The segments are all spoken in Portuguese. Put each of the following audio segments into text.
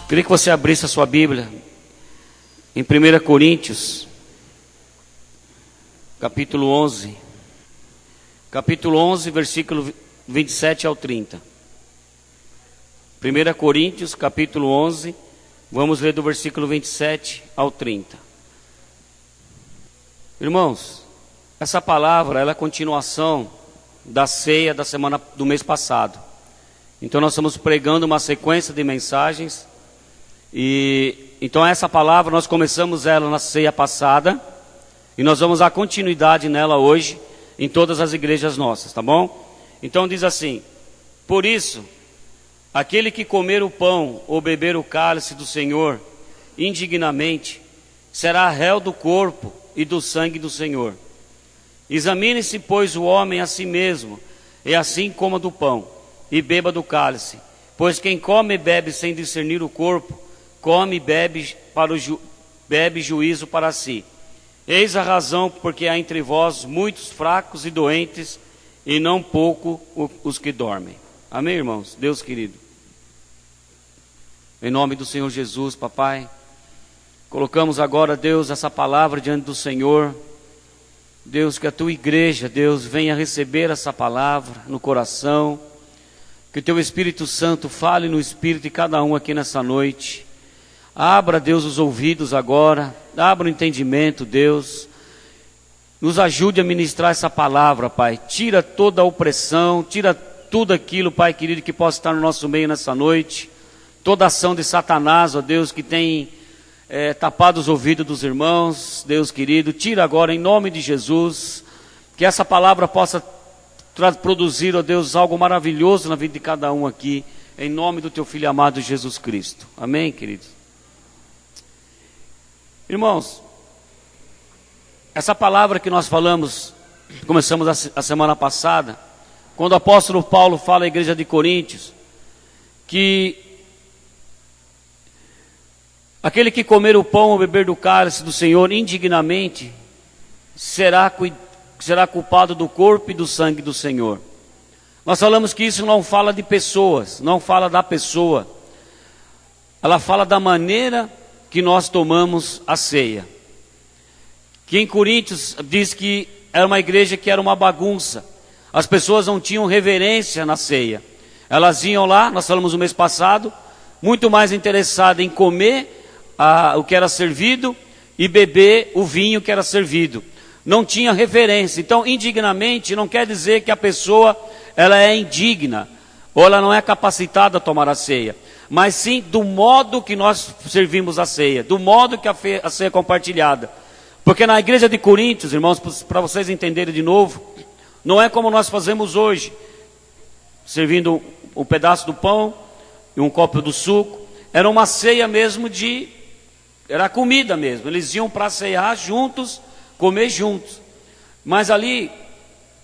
Queria que você abrisse a sua Bíblia em 1 Coríntios, capítulo 11. Capítulo 11, versículo 27 ao 30. 1 Coríntios, capítulo 11, vamos ler do versículo 27 ao 30. Irmãos, essa palavra ela é a continuação da ceia da semana do mês passado. Então nós estamos pregando uma sequência de mensagens. E então essa palavra nós começamos ela na ceia passada e nós vamos dar continuidade nela hoje em todas as igrejas nossas, tá bom? Então diz assim: por isso, aquele que comer o pão ou beber o cálice do Senhor indignamente será réu do corpo e do sangue do Senhor. Examine-se, pois, o homem a si mesmo, e assim coma do pão e beba do cálice. Pois quem come e bebe sem discernir o corpo, come e bebe juízo para si. Eis a razão porque há entre vós muitos fracos e doentes, e não pouco os que dormem. Amém, irmãos? Deus querido, em nome do Senhor Jesus, papai, colocamos agora, Deus, essa palavra diante do Senhor. Deus, que a tua igreja, Deus, venha receber essa palavra no coração, que o teu Espírito Santo fale no espírito de cada um aqui nessa noite. Abra, Deus, os ouvidos agora, abra o entendimento, Deus, nos ajude a ministrar essa palavra, Pai. Tira toda a opressão, tira tudo aquilo, Pai querido, que possa estar no nosso meio nessa noite, toda ação de Satanás, ó Deus, que tem tapado os ouvidos dos irmãos, Deus querido, tira agora em nome de Jesus, que essa palavra possa produzir, ó Deus, algo maravilhoso na vida de cada um aqui, em nome do teu Filho amado Jesus Cristo. Amém, queridos? Irmãos, essa palavra que nós falamos, começamos a semana passada, quando o apóstolo Paulo fala à igreja de Coríntios, que aquele que comer o pão ou beber do cálice do Senhor indignamente, será culpado do corpo e do sangue do Senhor. Nós falamos que isso não fala de pessoas, não fala da pessoa, ela fala da maneira que nós tomamos a ceia. Que em Coríntios diz que era uma igreja que era uma bagunça, as pessoas não tinham reverência na ceia, elas iam lá, nós falamos no mês passado, muito mais interessadas em comer o que era servido e beber o vinho que era servido, não tinha reverência. Então indignamente não quer dizer que a pessoa ela é indigna, ou ela não é capacitada a tomar a ceia, mas sim do modo que nós servimos a ceia, do modo que a ceia é compartilhada. Porque na igreja de Coríntios, irmãos, para vocês entenderem de novo, não é como nós fazemos hoje, servindo um pedaço do pão e um copo do suco. Era uma ceia mesmo era comida mesmo, eles iam para ceiar juntos, comer juntos. Mas ali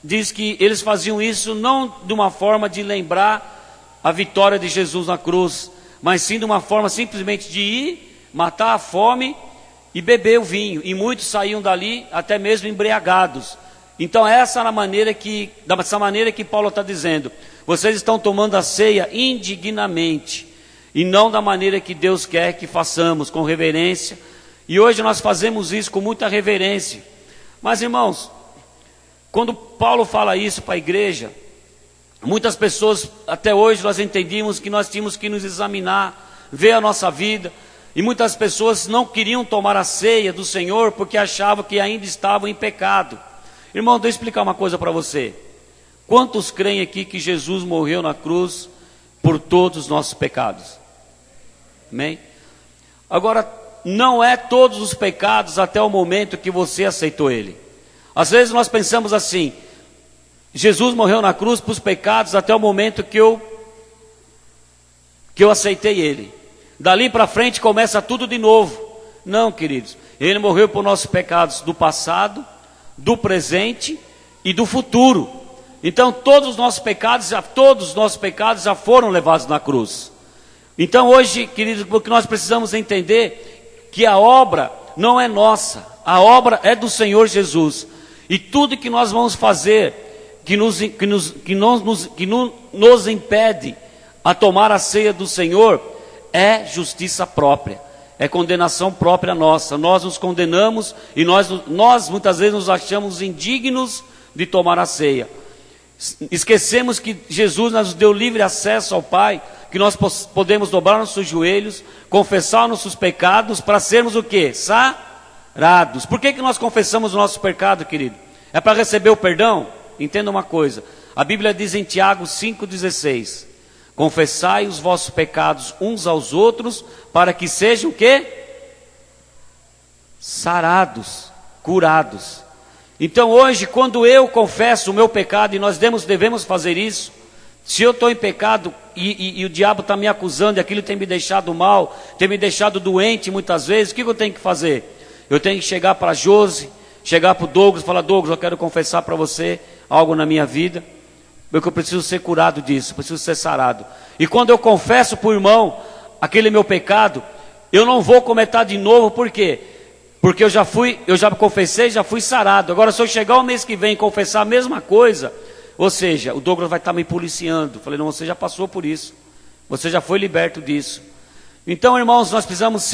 diz que eles faziam isso não de uma forma de lembrar a vitória de Jesus na cruz, mas sim de uma forma simplesmente de ir, matar a fome e beber o vinho. E muitos saíam dali até mesmo embriagados. Então essa é dessa maneira que Paulo está dizendo: vocês estão tomando a ceia indignamente, e não da maneira que Deus quer que façamos, com reverência. E hoje nós fazemos isso com muita reverência. Mas irmãos, quando Paulo fala isso para a igreja, muitas pessoas, até hoje nós entendíamos que nós tínhamos que nos examinar, ver a nossa vida. E muitas pessoas não queriam tomar a ceia do Senhor porque achavam que ainda estavam em pecado. Irmão, deixa eu explicar uma coisa para você. Quantos creem aqui que Jesus morreu na cruz por todos os nossos pecados? Amém? Agora, não é todos os pecados até o momento que você aceitou Ele. Às vezes nós pensamos assim: Jesus morreu na cruz para os pecados até o momento que eu aceitei Ele. Dali para frente começa tudo de novo. Não, queridos. Ele morreu por nossos pecados do passado, do presente e do futuro. Então todos os nossos pecados já foram levados na cruz. Então hoje, queridos, o que nós precisamos entender que a obra não é nossa, a obra é do Senhor Jesus. E tudo que nós vamos fazer que não nos impede a tomar a ceia do Senhor é justiça própria, é condenação própria nossa. Nós nos condenamos e nós muitas vezes nos achamos indignos de tomar a ceia. Esquecemos que Jesus nos deu livre acesso ao Pai, que nós podemos dobrar nossos joelhos, confessar nossos pecados para sermos o quê? Sarados. Por que nós confessamos o nosso pecado, querido? É para receber o perdão? Entenda uma coisa, a Bíblia diz em Tiago 5,16: confessai os vossos pecados uns aos outros, para que sejam o quê? Sarados, curados. Então hoje, quando eu confesso o meu pecado, e nós devemos fazer isso, se eu estou em pecado e o diabo está me acusando, e aquilo tem me deixado mal, tem me deixado doente muitas vezes, o que eu tenho que fazer? Eu tenho que chegar para a Josi, chegar para o Douglas e falar: Douglas, eu quero confessar para você algo na minha vida, porque eu preciso ser curado disso, preciso ser sarado. E quando eu confesso para o irmão aquele meu pecado, eu não vou cometer de novo. Por quê? Porque eu já confessei, já fui sarado. Agora, se eu chegar o mês que vem e confessar a mesma coisa, ou seja, o Douglas vai estar me policiando. Falei: não, você já passou por isso, você já foi liberto disso. Então, irmãos, nós precisamos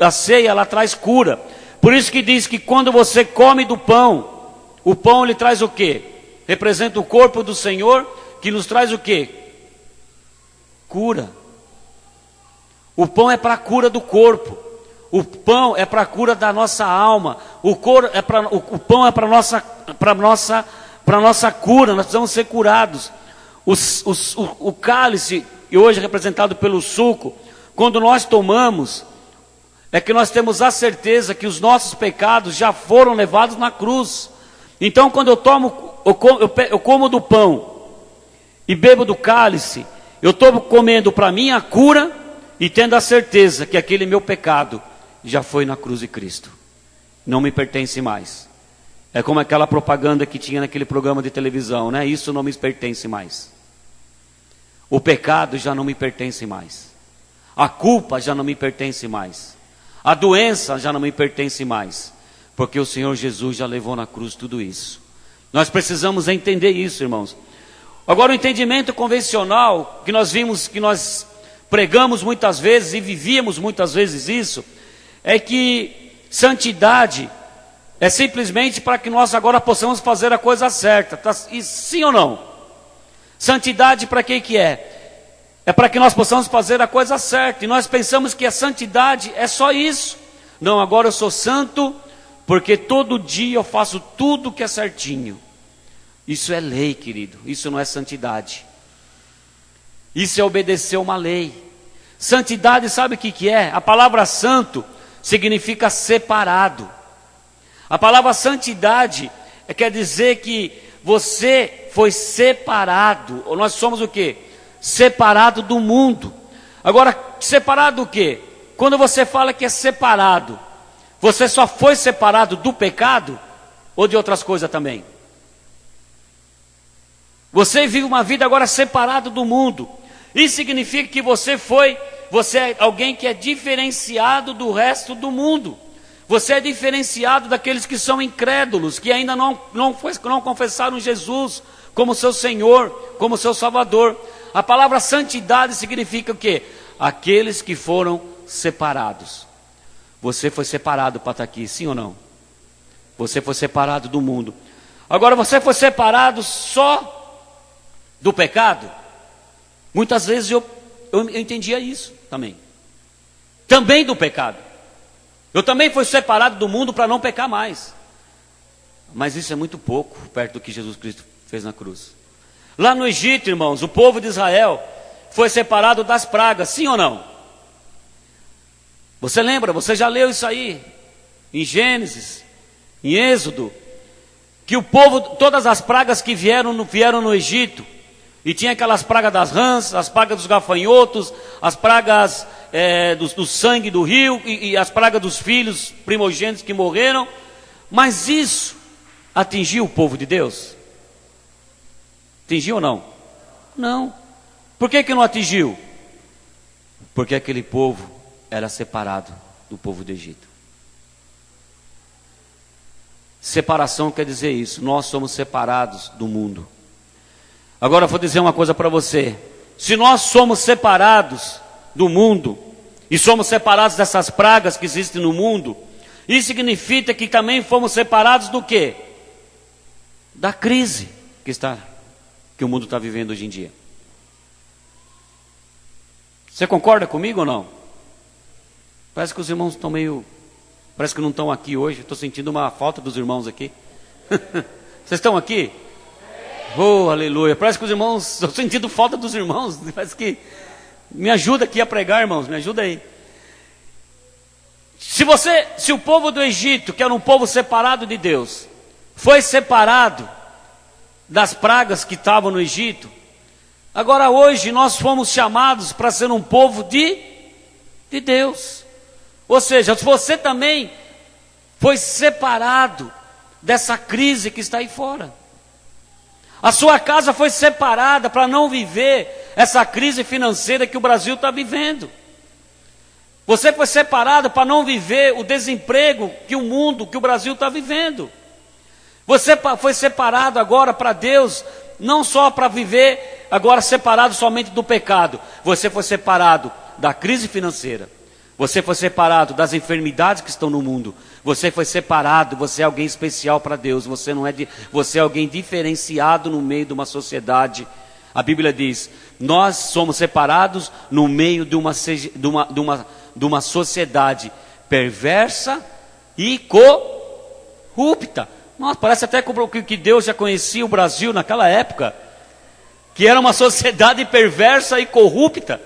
a ceia, ela traz cura. Por isso que diz que quando você come do pão, o pão ele traz o quê? Representa o corpo do Senhor, que nos traz o quê? Cura. O pão é para a cura do corpo. O pão é para a cura da nossa alma. O pão é para a nossa cura. Nós precisamos ser curados. O cálice, e hoje representado pelo suco, quando nós tomamos, é que nós temos a certeza que os nossos pecados já foram levados na cruz. Então, quando eu como do pão e bebo do cálice, eu estou comendo para mim a cura e tendo a certeza que aquele meu pecado já foi na cruz de Cristo, não me pertence mais. É como aquela propaganda que tinha naquele programa de televisão, né? Isso não me pertence mais. O pecado já não me pertence mais. A culpa já não me pertence mais. A doença já não me pertence mais, porque o Senhor Jesus já levou na cruz tudo isso. Nós precisamos entender isso, irmãos. Agora, o entendimento convencional que nós vimos, que nós pregamos muitas vezes e vivíamos muitas vezes isso, é que santidade é simplesmente para que nós agora possamos fazer a coisa certa, tá? E sim ou não? Santidade para que é? É para que nós possamos fazer a coisa certa, e nós pensamos que a santidade é só isso. Não, agora eu sou santo, porque todo dia eu faço tudo que é certinho. Isso é lei, querido, isso não é santidade. Isso é obedecer uma lei. Santidade, sabe o que é? A palavra santo significa separado. A palavra santidade quer dizer que você foi separado, ou nós somos o quê? Separado do mundo. Agora, separado do quê? Quando você fala que é separado, você só foi separado do pecado ou de outras coisas também? Você vive uma vida agora separado do mundo. Isso significa que você é alguém que é diferenciado do resto do mundo. Você é diferenciado daqueles que são incrédulos, que ainda não confessaram Jesus como seu Senhor, como seu Salvador. A palavra santidade significa o quê? Aqueles que foram separados. Você foi separado para estar aqui, sim ou não? Você foi separado do mundo. Agora, você foi separado só do pecado? Muitas vezes eu entendia isso também. Também do pecado. Eu também fui separado do mundo para não pecar mais. Mas isso é muito pouco perto do que Jesus Cristo fez na cruz. Lá no Egito, irmãos, o povo de Israel foi separado das pragas, sim ou não? Você lembra? Você já leu isso aí? Em Gênesis, em Êxodo, que o povo, todas as pragas que vieram no Egito, e tinha aquelas pragas das rãs, as pragas dos gafanhotos, as pragas do sangue do rio, e as pragas dos filhos primogênitos que morreram. Mas isso atingiu o povo de Deus? Atingiu ou não? Não. Por que não atingiu? Porque aquele povo era separado do povo do Egito. Separação quer dizer isso, nós somos separados do mundo. Agora eu vou dizer uma coisa para você. Se nós somos separados do mundo, e somos separados dessas pragas que existem no mundo, isso significa que também fomos separados do quê? Da crise que o mundo está vivendo hoje em dia. Você concorda comigo ou não? Parece que os irmãos estão parece que não estão aqui hoje. Estou sentindo uma falta dos irmãos aqui. Vocês estão aqui? Oh, aleluia. Parece que os irmãos, estou sentindo falta dos irmãos. Parece que me ajuda aqui a pregar, irmãos. Me ajuda aí. Se o povo do Egito, que era um povo separado de Deus, foi separado das pragas que estavam no Egito, agora hoje nós fomos chamados para ser um povo de Deus. Ou seja, você também foi separado dessa crise que está aí fora. A sua casa foi separada para não viver essa crise financeira que o Brasil está vivendo. Você foi separado para não viver o desemprego que o Brasil está vivendo. Você foi separado agora para Deus, não só para viver agora separado somente do pecado. Você foi separado da crise financeira. Você foi separado das enfermidades que estão no mundo. Você foi separado, você é alguém especial para Deus. Você é alguém diferenciado no meio de uma sociedade. A Bíblia diz, nós somos separados no meio de uma sociedade perversa e corrupta. Nossa, parece até que Deus já conhecia o Brasil naquela época, que era uma sociedade perversa e corrupta.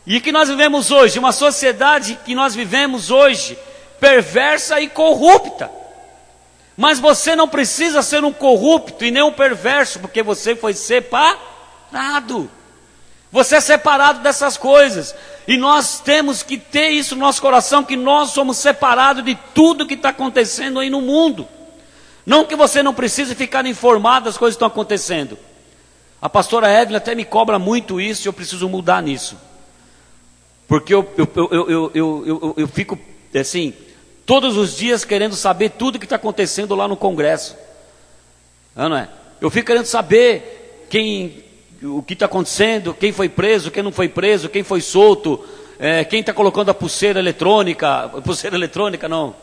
E que nós vivemos hoje, uma sociedade que nós vivemos hoje, perversa e corrupta. Mas você não precisa ser um corrupto e nem um perverso, porque você foi separado. Você é separado dessas coisas. E nós temos que ter isso no nosso coração, que nós somos separados de tudo que está acontecendo aí no mundo. Não que você não precise ficar informado das coisas que estão acontecendo. A pastora Evelyn até me cobra muito isso e eu preciso mudar nisso. Porque eu fico assim, todos os dias querendo saber tudo que está acontecendo lá no Congresso. Não é? Eu fico querendo saber o que está acontecendo, quem foi preso, quem não foi preso, quem foi solto, quem está colocando a pulseira eletrônica não,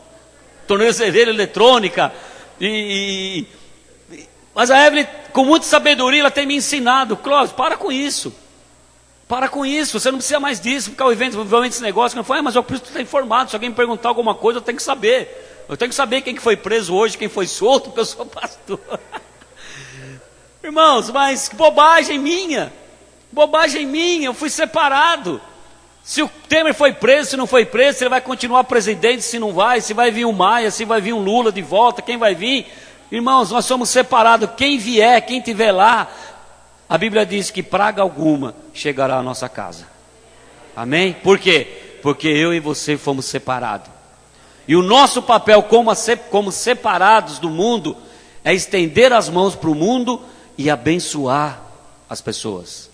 tornozeleira eletrônica. Mas a Evelyn, com muita sabedoria, ela tem me ensinado, Clóvis, para com isso, você não precisa mais disso, ficar vivendo esse negócio, que não foi, mas eu preciso estar informado, se alguém me perguntar alguma coisa, eu tenho que saber quem que foi preso hoje, quem foi solto, porque eu sou pastor. Irmãos, mas que bobagem minha, eu fui separado. Se o Temer foi preso, se não foi preso, se ele vai continuar presidente, se não vai, se vai vir um Maia, se vai vir um Lula de volta, quem vai vir? Irmãos, nós somos separados, quem vier, quem estiver lá, a Bíblia diz que praga alguma chegará à nossa casa. Amém? Por quê? Porque eu e você fomos separados. E o nosso papel como separados do mundo é estender as mãos para o mundo e abençoar as pessoas.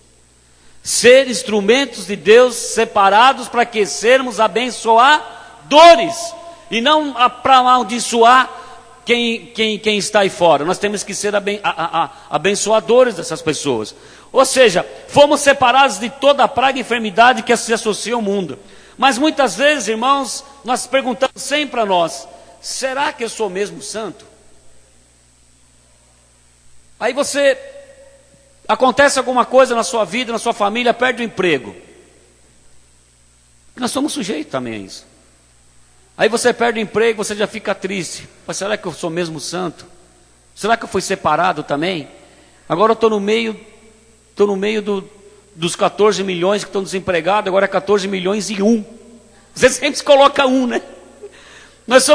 Ser instrumentos de Deus separados para que sermos abençoadores e não para amaldiçoar quem está aí fora. Nós temos que ser abençoadores dessas pessoas. Ou seja, fomos separados de toda a praga e enfermidade que se associa ao mundo. Mas muitas vezes, irmãos, nós perguntamos sempre a nós, será que eu sou mesmo santo? Aí acontece alguma coisa na sua vida, na sua família, perde o emprego. Nós somos sujeitos também a isso. Aí você perde o emprego, você já fica triste. Mas será que eu sou mesmo santo? Será que eu fui separado também? Agora eu estou no meio dos 14 milhões que estão desempregados, agora é 14 milhões e 1. Você sempre se coloca 1, né? Nós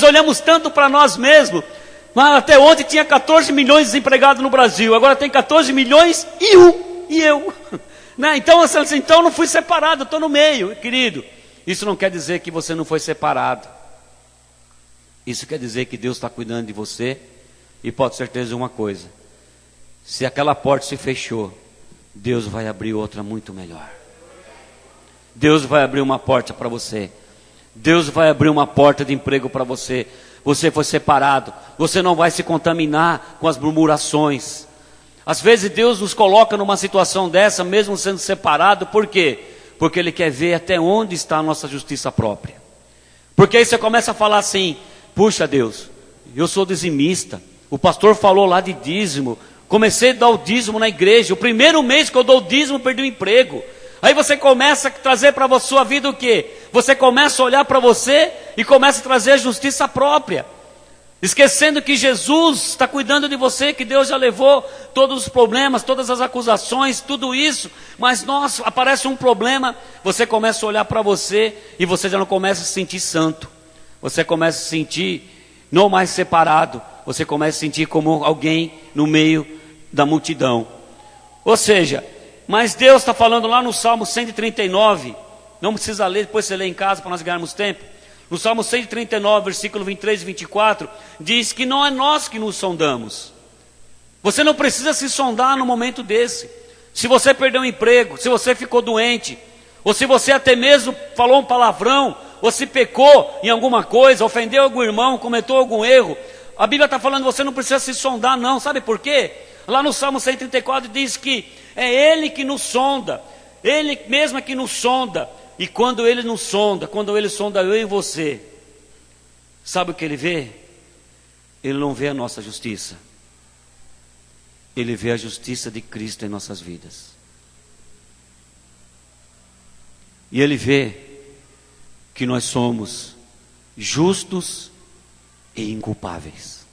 olhamos tanto para nós mesmos. Mas até ontem tinha 14 milhões de desempregados no Brasil, agora tem 14 milhões e 1, e eu. Né? Então eu não fui separado, eu estou no meio, querido. Isso não quer dizer que você não foi separado. Isso quer dizer que Deus está cuidando de você. E pode ter certeza de uma coisa: se aquela porta se fechou, Deus vai abrir outra muito melhor. Deus vai abrir uma porta para você. Deus vai abrir uma porta de emprego para você. Você foi separado. Você não vai se contaminar com as murmurações. Às vezes Deus nos coloca numa situação dessa, mesmo sendo separado. Por quê? Porque Ele quer ver até onde está a nossa justiça própria. Porque aí você começa a falar assim: puxa Deus, eu sou dizimista, o pastor falou lá de dízimo, comecei a dar o dízimo na igreja, o primeiro mês que eu dou o dízimo, perdi o emprego. Aí você começa a trazer para a sua vida o quê? Você começa a olhar para você e começa a trazer a justiça própria, esquecendo que Jesus está cuidando de você, que Deus já levou todos os problemas, todas as acusações, tudo isso. Mas nossa, aparece um problema, você começa a olhar para você e você já não começa a se sentir santo. Você começa a se sentir não mais separado, você começa a se sentir como alguém no meio da multidão. Ou seja, mas Deus está falando lá no Salmo 139, não precisa ler, depois você lê em casa para nós ganharmos tempo. No Salmo 139, versículo 23 e 24, diz que não é nós que nos sondamos. Você não precisa se sondar no momento desse. Se você perdeu um emprego, se você ficou doente, ou se você até mesmo falou um palavrão, ou se pecou em alguma coisa, ofendeu algum irmão, cometeu algum erro, a Bíblia está falando, você não precisa se sondar não, sabe por quê? Lá no Salmo 134 diz que é Ele que nos sonda, Ele mesmo é que nos sonda. E quando Ele nos sonda, quando Ele sonda eu e você, sabe o que Ele vê? Ele não vê a nossa justiça, Ele vê a justiça de Cristo em nossas vidas. E Ele vê que nós somos justos e inculpáveis.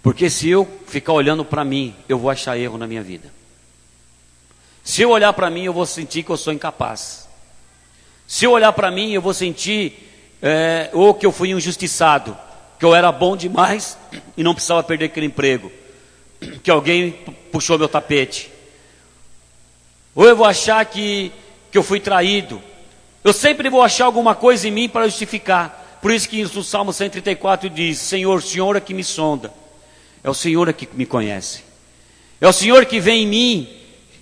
Porque se eu ficar olhando para mim, eu vou achar erro na minha vida. Se eu olhar para mim, eu vou sentir que eu sou incapaz. Se eu olhar para mim, eu vou sentir ou que eu fui injustiçado, que eu era bom demais e não precisava perder aquele emprego, que alguém puxou meu tapete. Ou eu vou achar que eu fui traído. Eu sempre vou achar alguma coisa em mim para justificar. Por isso que no Salmo 134 diz: Senhor, o Senhor é que me sonda. É o Senhor é que me conhece. É o Senhor que vê em mim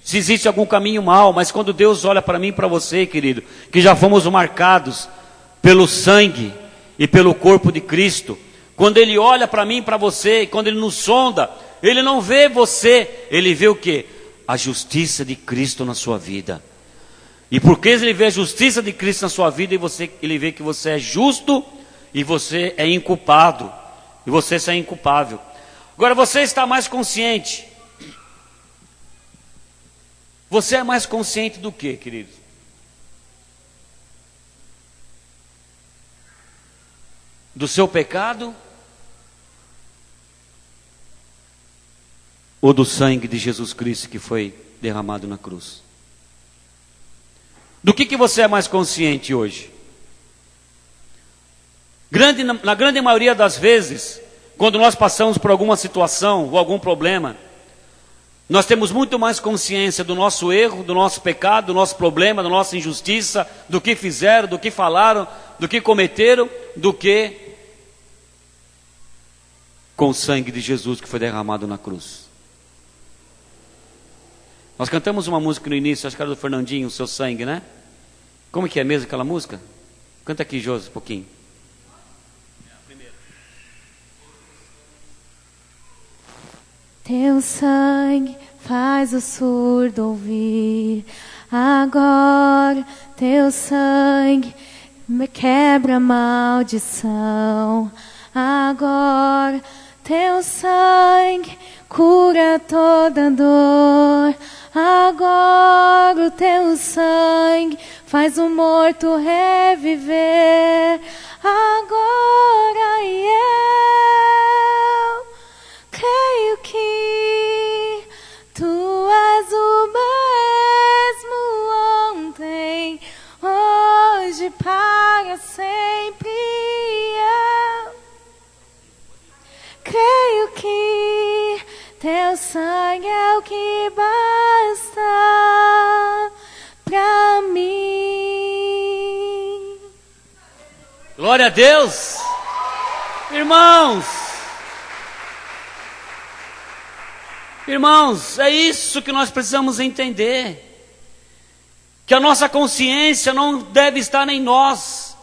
se existe algum caminho mal. Mas quando Deus olha para mim e para você, querido, que já fomos marcados pelo sangue e pelo corpo de Cristo, quando Ele olha para mim e para você, quando Ele nos sonda, Ele não vê você, Ele vê o quê? A justiça de Cristo na sua vida. E porque Ele vê a justiça de Cristo na sua vida, Ele vê que você é justo e você é inculpado, e você é inculpável. Agora você está mais consciente. Você é mais consciente do que, queridos? Do seu pecado? Ou do sangue de Jesus Cristo que foi derramado na cruz? Do que você é mais consciente hoje? Na grande maioria das vezes, quando nós passamos por alguma situação ou algum problema, nós temos muito mais consciência do nosso erro, do nosso pecado, do nosso problema, da nossa injustiça, do que fizeram, do que falaram, do que cometeram, do que com o sangue de Jesus que foi derramado na cruz. Nós cantamos uma música no início, acho que era do Fernandinho, O Seu Sangue, né? Como que é mesmo aquela música? Canta aqui, Josi, um pouquinho. Teu sangue faz o surdo ouvir. Agora teu sangue me quebra a maldição. Agora teu sangue cura toda dor. Agora o teu sangue faz o morto reviver. Agora eu creio que tu és o mesmo ontem, hoje, para sempre. Eu creio que teu sangue é o que basta pra mim. Glória a Deus! Irmãos, é isso que nós precisamos entender. Que a nossa consciência não deve estar em nós,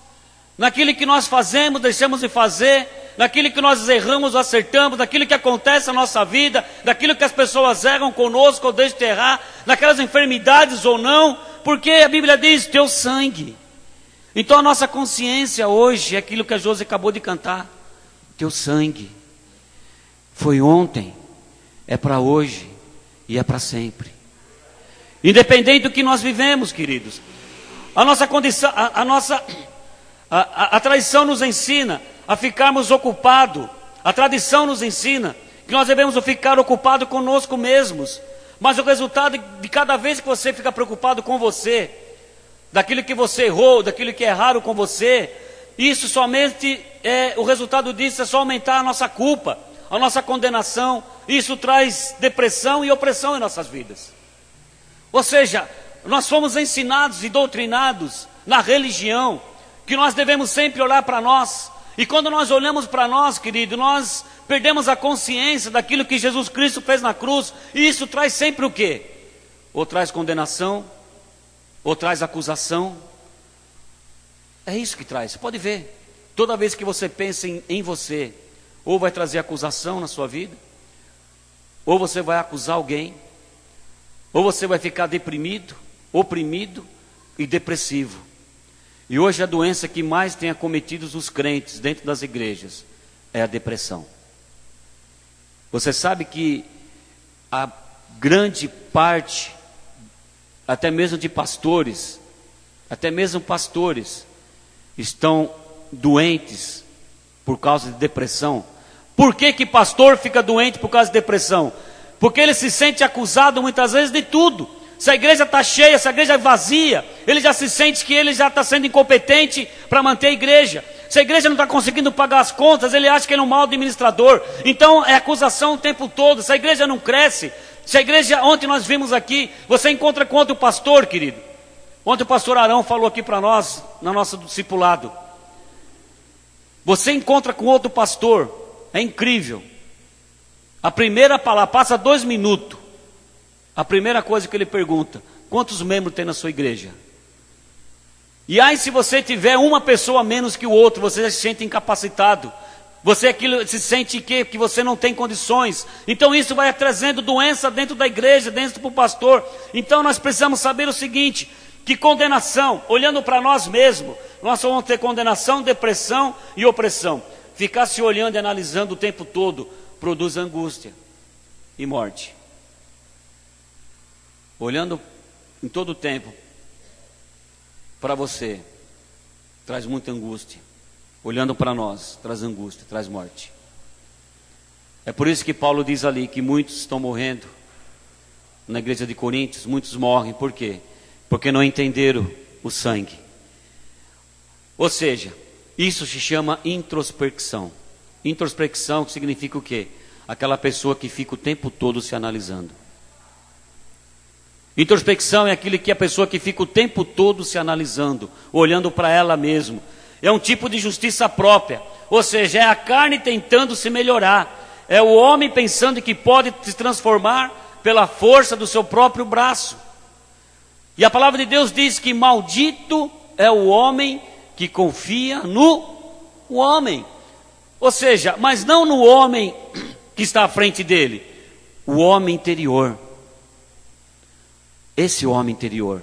naquilo que nós fazemos, deixamos de fazer, naquilo que nós erramos ou acertamos, naquilo que acontece na nossa vida, daquilo que as pessoas erram conosco ou deixam de errar, naquelas enfermidades ou não, porque a Bíblia diz, teu sangue. Então a nossa consciência hoje é aquilo que a Josi acabou de cantar. Teu sangue foi ontem, é para hoje e é para sempre. Independente do que nós vivemos, queridos. A nossa condição, a tradição nos ensina a ficarmos ocupados. A tradição nos ensina que nós devemos ficar ocupados conosco mesmos. Mas o resultado de cada vez que você fica preocupado com você, daquilo que você errou, daquilo que é errado com você, isso somente o resultado disso é só aumentar a nossa culpa, a nossa condenação. Isso traz depressão e opressão em nossas vidas. Ou seja, nós fomos ensinados e doutrinados na religião que nós devemos sempre olhar para nós. E quando nós olhamos para nós, querido, nós perdemos a consciência daquilo que Jesus Cristo fez na cruz. E isso traz sempre o quê? Ou traz condenação, ou traz acusação. É isso que traz. Você pode ver. Toda vez que você pensa em você, ou vai trazer acusação na sua vida, ou você vai acusar alguém, ou você vai ficar deprimido, oprimido e depressivo. E hoje a doença que mais tem acometido os crentes dentro das igrejas é a depressão. Você sabe que a grande parte, até mesmo de pastores, estão doentes por causa de depressão. Por que pastor fica doente por causa de depressão? Porque ele se sente acusado muitas vezes de tudo. Se a igreja está cheia, se a igreja é vazia, ele já se sente que ele já está sendo incompetente para manter a igreja. Se a igreja não está conseguindo pagar as contas, ele acha que ele é um mau administrador. Então é acusação o tempo todo. Se a igreja não cresce, se a igreja, ontem nós vimos aqui, você encontra com outro pastor, querido. Ontem o pastor Arão falou aqui para nós, na nossa discipulado. Você encontra com outro pastor, é incrível. A primeira palavra, passa 2 minutos. A primeira coisa que ele pergunta: quantos membros tem na sua igreja? E aí se você tiver uma pessoa a menos que o outro, você já se sente incapacitado. Você se sente que você não tem condições. Então isso vai trazendo doença dentro da igreja, dentro do pastor. Então nós precisamos saber o seguinte, que condenação, olhando para nós mesmos, nós vamos ter condenação, depressão e opressão. Ficar se olhando e analisando o tempo todo produz angústia e morte. Olhando em todo o tempo para você, traz muita angústia. Olhando para nós, traz angústia, traz morte. É por isso que Paulo diz ali que muitos estão morrendo na igreja de Coríntios, muitos morrem. Por quê? Porque não entenderam o sangue. Ou seja, isso se chama introspecção. Introspecção significa o quê? Aquela pessoa que fica o tempo todo se analisando. Introspecção é aquilo que a pessoa que fica o tempo todo se analisando, olhando para ela mesma. É um tipo de justiça própria, ou seja, é a carne tentando se melhorar. É o homem pensando que pode se transformar pela força do seu próprio braço. E a palavra de Deus diz que maldito é o homem que confia no homem. Ou seja, mas não no homem que está à frente dele, o homem interior. Esse homem interior.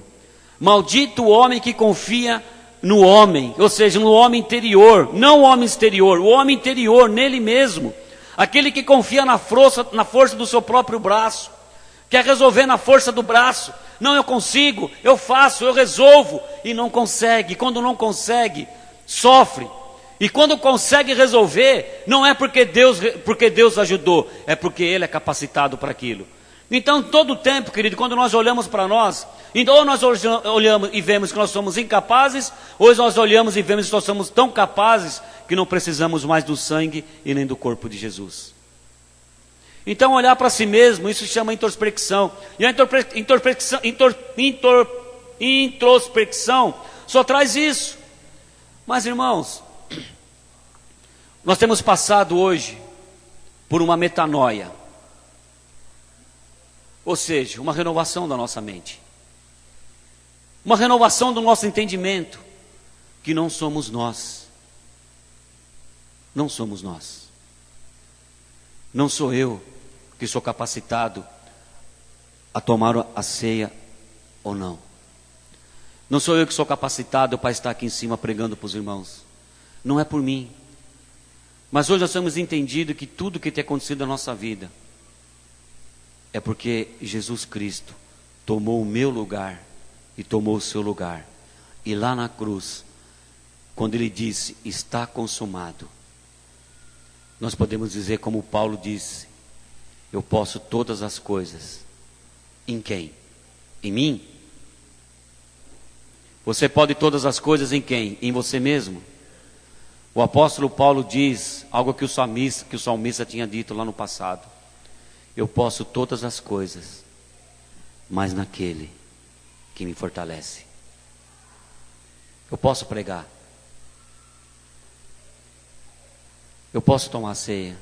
Maldito o homem que confia no homem, ou seja, no homem interior, não o homem exterior, o homem interior, nele mesmo. Aquele que confia na força do seu próprio braço, quer resolver na força do braço. Não, eu consigo, eu faço, eu resolvo, e não consegue. Quando não consegue, sofre. E quando consegue resolver, não é porque Deus ajudou, é porque Ele é capacitado para aquilo. Então, todo o tempo, querido, quando nós olhamos para nós, então, ou nós olhamos e vemos que nós somos incapazes, ou nós olhamos e vemos que nós somos tão capazes que não precisamos mais do sangue e nem do corpo de Jesus. Então, olhar para si mesmo, isso se chama introspecção. E a introspecção só traz isso. Mas, irmãos, nós temos passado hoje por uma metanoia. Ou seja, uma renovação da nossa mente. Uma renovação do nosso entendimento. Que não somos nós. Não somos nós. Não sou eu que sou capacitado a tomar a ceia ou não. Não sou eu que sou capacitado para estar aqui em cima pregando para os irmãos. Não é por mim. Mas hoje nós temos entendido que tudo que tem acontecido na nossa vida é porque Jesus Cristo tomou o meu lugar e tomou o seu lugar. E lá na cruz, quando ele disse, está consumado, nós podemos dizer como Paulo disse, eu posso todas as coisas. Em quem? Em mim? Você pode todas as coisas em quem? Em você mesmo? O apóstolo Paulo diz algo que o salmista tinha dito lá no passado. Eu posso todas as coisas, mas naquele que me fortalece. Eu posso pregar. Eu posso tomar ceia.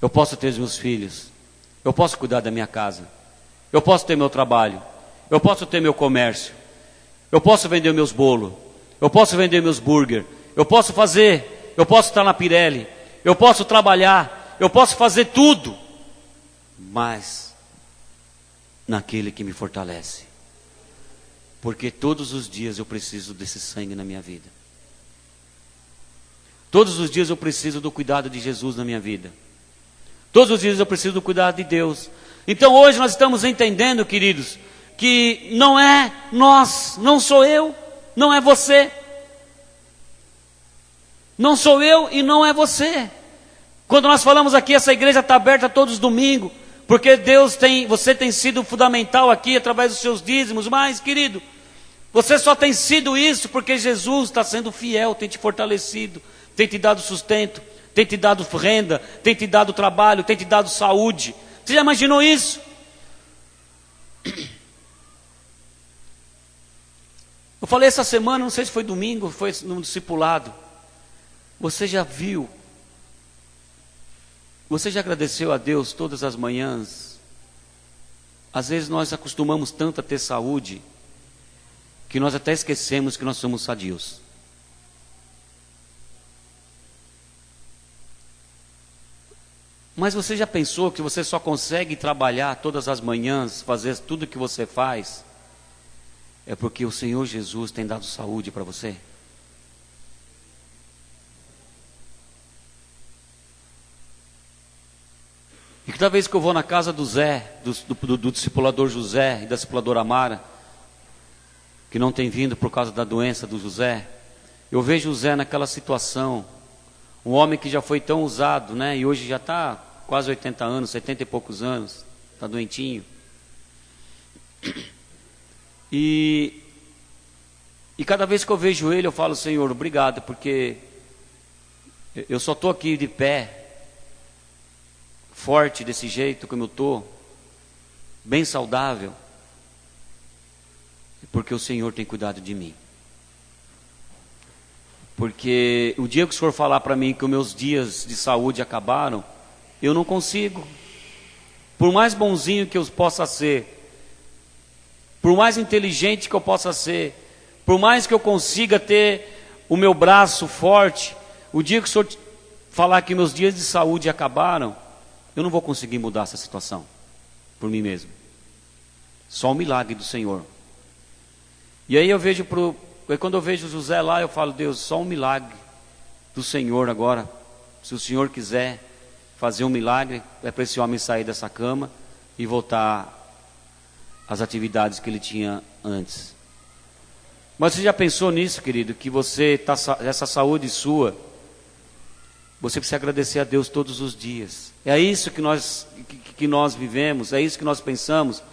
Eu posso ter os meus filhos. Eu posso cuidar da minha casa. Eu posso ter meu trabalho. Eu posso ter meu comércio. Eu posso vender meus bolos. Eu posso vender meus burger. Eu posso estar na Pirelli. Eu posso trabalhar. Eu posso fazer tudo. Mas naquele que me fortalece. Porque todos os dias eu preciso desse sangue na minha vida. Todos os dias eu preciso do cuidado de Jesus na minha vida. Todos os dias eu preciso do cuidado de Deus. Então hoje nós estamos entendendo, queridos, que não é nós, não sou eu, não é você. Não sou eu e não é você. Quando nós falamos aqui, essa igreja está aberta todos os domingos, porque você tem sido fundamental aqui através dos seus dízimos, mas, querido, você só tem sido isso porque Jesus está sendo fiel, tem te fortalecido, tem te dado sustento, tem te dado renda, tem te dado trabalho, tem te dado saúde. Você já imaginou isso? Eu falei essa semana, não sei se foi domingo, foi no discipulado. Você já viu? Você já agradeceu a Deus todas as manhãs? Às vezes nós acostumamos tanto a ter saúde, que nós até esquecemos que nós somos sadios. Mas você já pensou que você só consegue trabalhar todas as manhãs, fazer tudo o que você faz, é porque o Senhor Jesus tem dado saúde para você? E cada vez que eu vou na casa do Zé, do discipulador José e da discipuladora Mara, que não tem vindo por causa da doença do José, eu vejo o Zé naquela situação, um homem que já foi tão usado, né? E hoje já está quase 80 anos, 70 e poucos anos, está doentinho. E cada vez que eu vejo ele, eu falo, Senhor, obrigado, porque eu só estou aqui de pé, forte desse jeito como eu estou, bem saudável, porque o Senhor tem cuidado de mim. Porque o dia que o Senhor falar para mim que os meus dias de saúde acabaram, eu não consigo. Por mais bonzinho que eu possa ser, por mais inteligente que eu possa ser, por mais que eu consiga ter o meu braço forte, o dia que o Senhor falar que meus dias de saúde acabaram, eu não vou conseguir mudar essa situação por mim mesmo. Só um milagre do Senhor. E aí eu vejo quando eu vejo José lá, eu falo, Deus, só um milagre do Senhor agora. Se o Senhor quiser fazer um milagre, é para esse homem sair dessa cama e voltar às atividades que ele tinha antes. Mas você já pensou nisso, querido? Que essa saúde sua, você precisa agradecer a Deus todos os dias. É isso que nós vivemos, é isso que nós pensamos.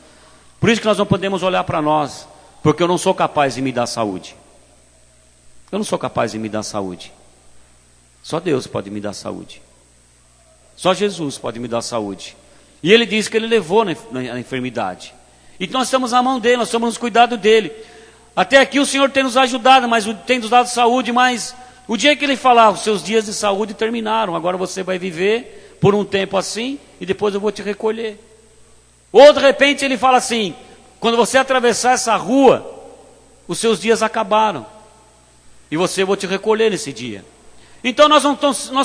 Por isso que nós não podemos olhar para nós, porque eu não sou capaz de me dar saúde. Eu não sou capaz de me dar saúde. Só Deus pode me dar saúde. Só Jesus pode me dar saúde. E Ele diz que Ele levou na enfermidade. Então nós estamos na mão dEle, nós estamos nos cuidado dEle. Até aqui o Senhor tem nos ajudado, tem nos dado saúde, mas o dia que Ele falar, os seus dias de saúde terminaram, agora você vai viver por um tempo assim, e depois eu vou te recolher. Ou de repente Ele fala assim, quando você atravessar essa rua, os seus dias acabaram, e eu vou te recolher nesse dia. Então nós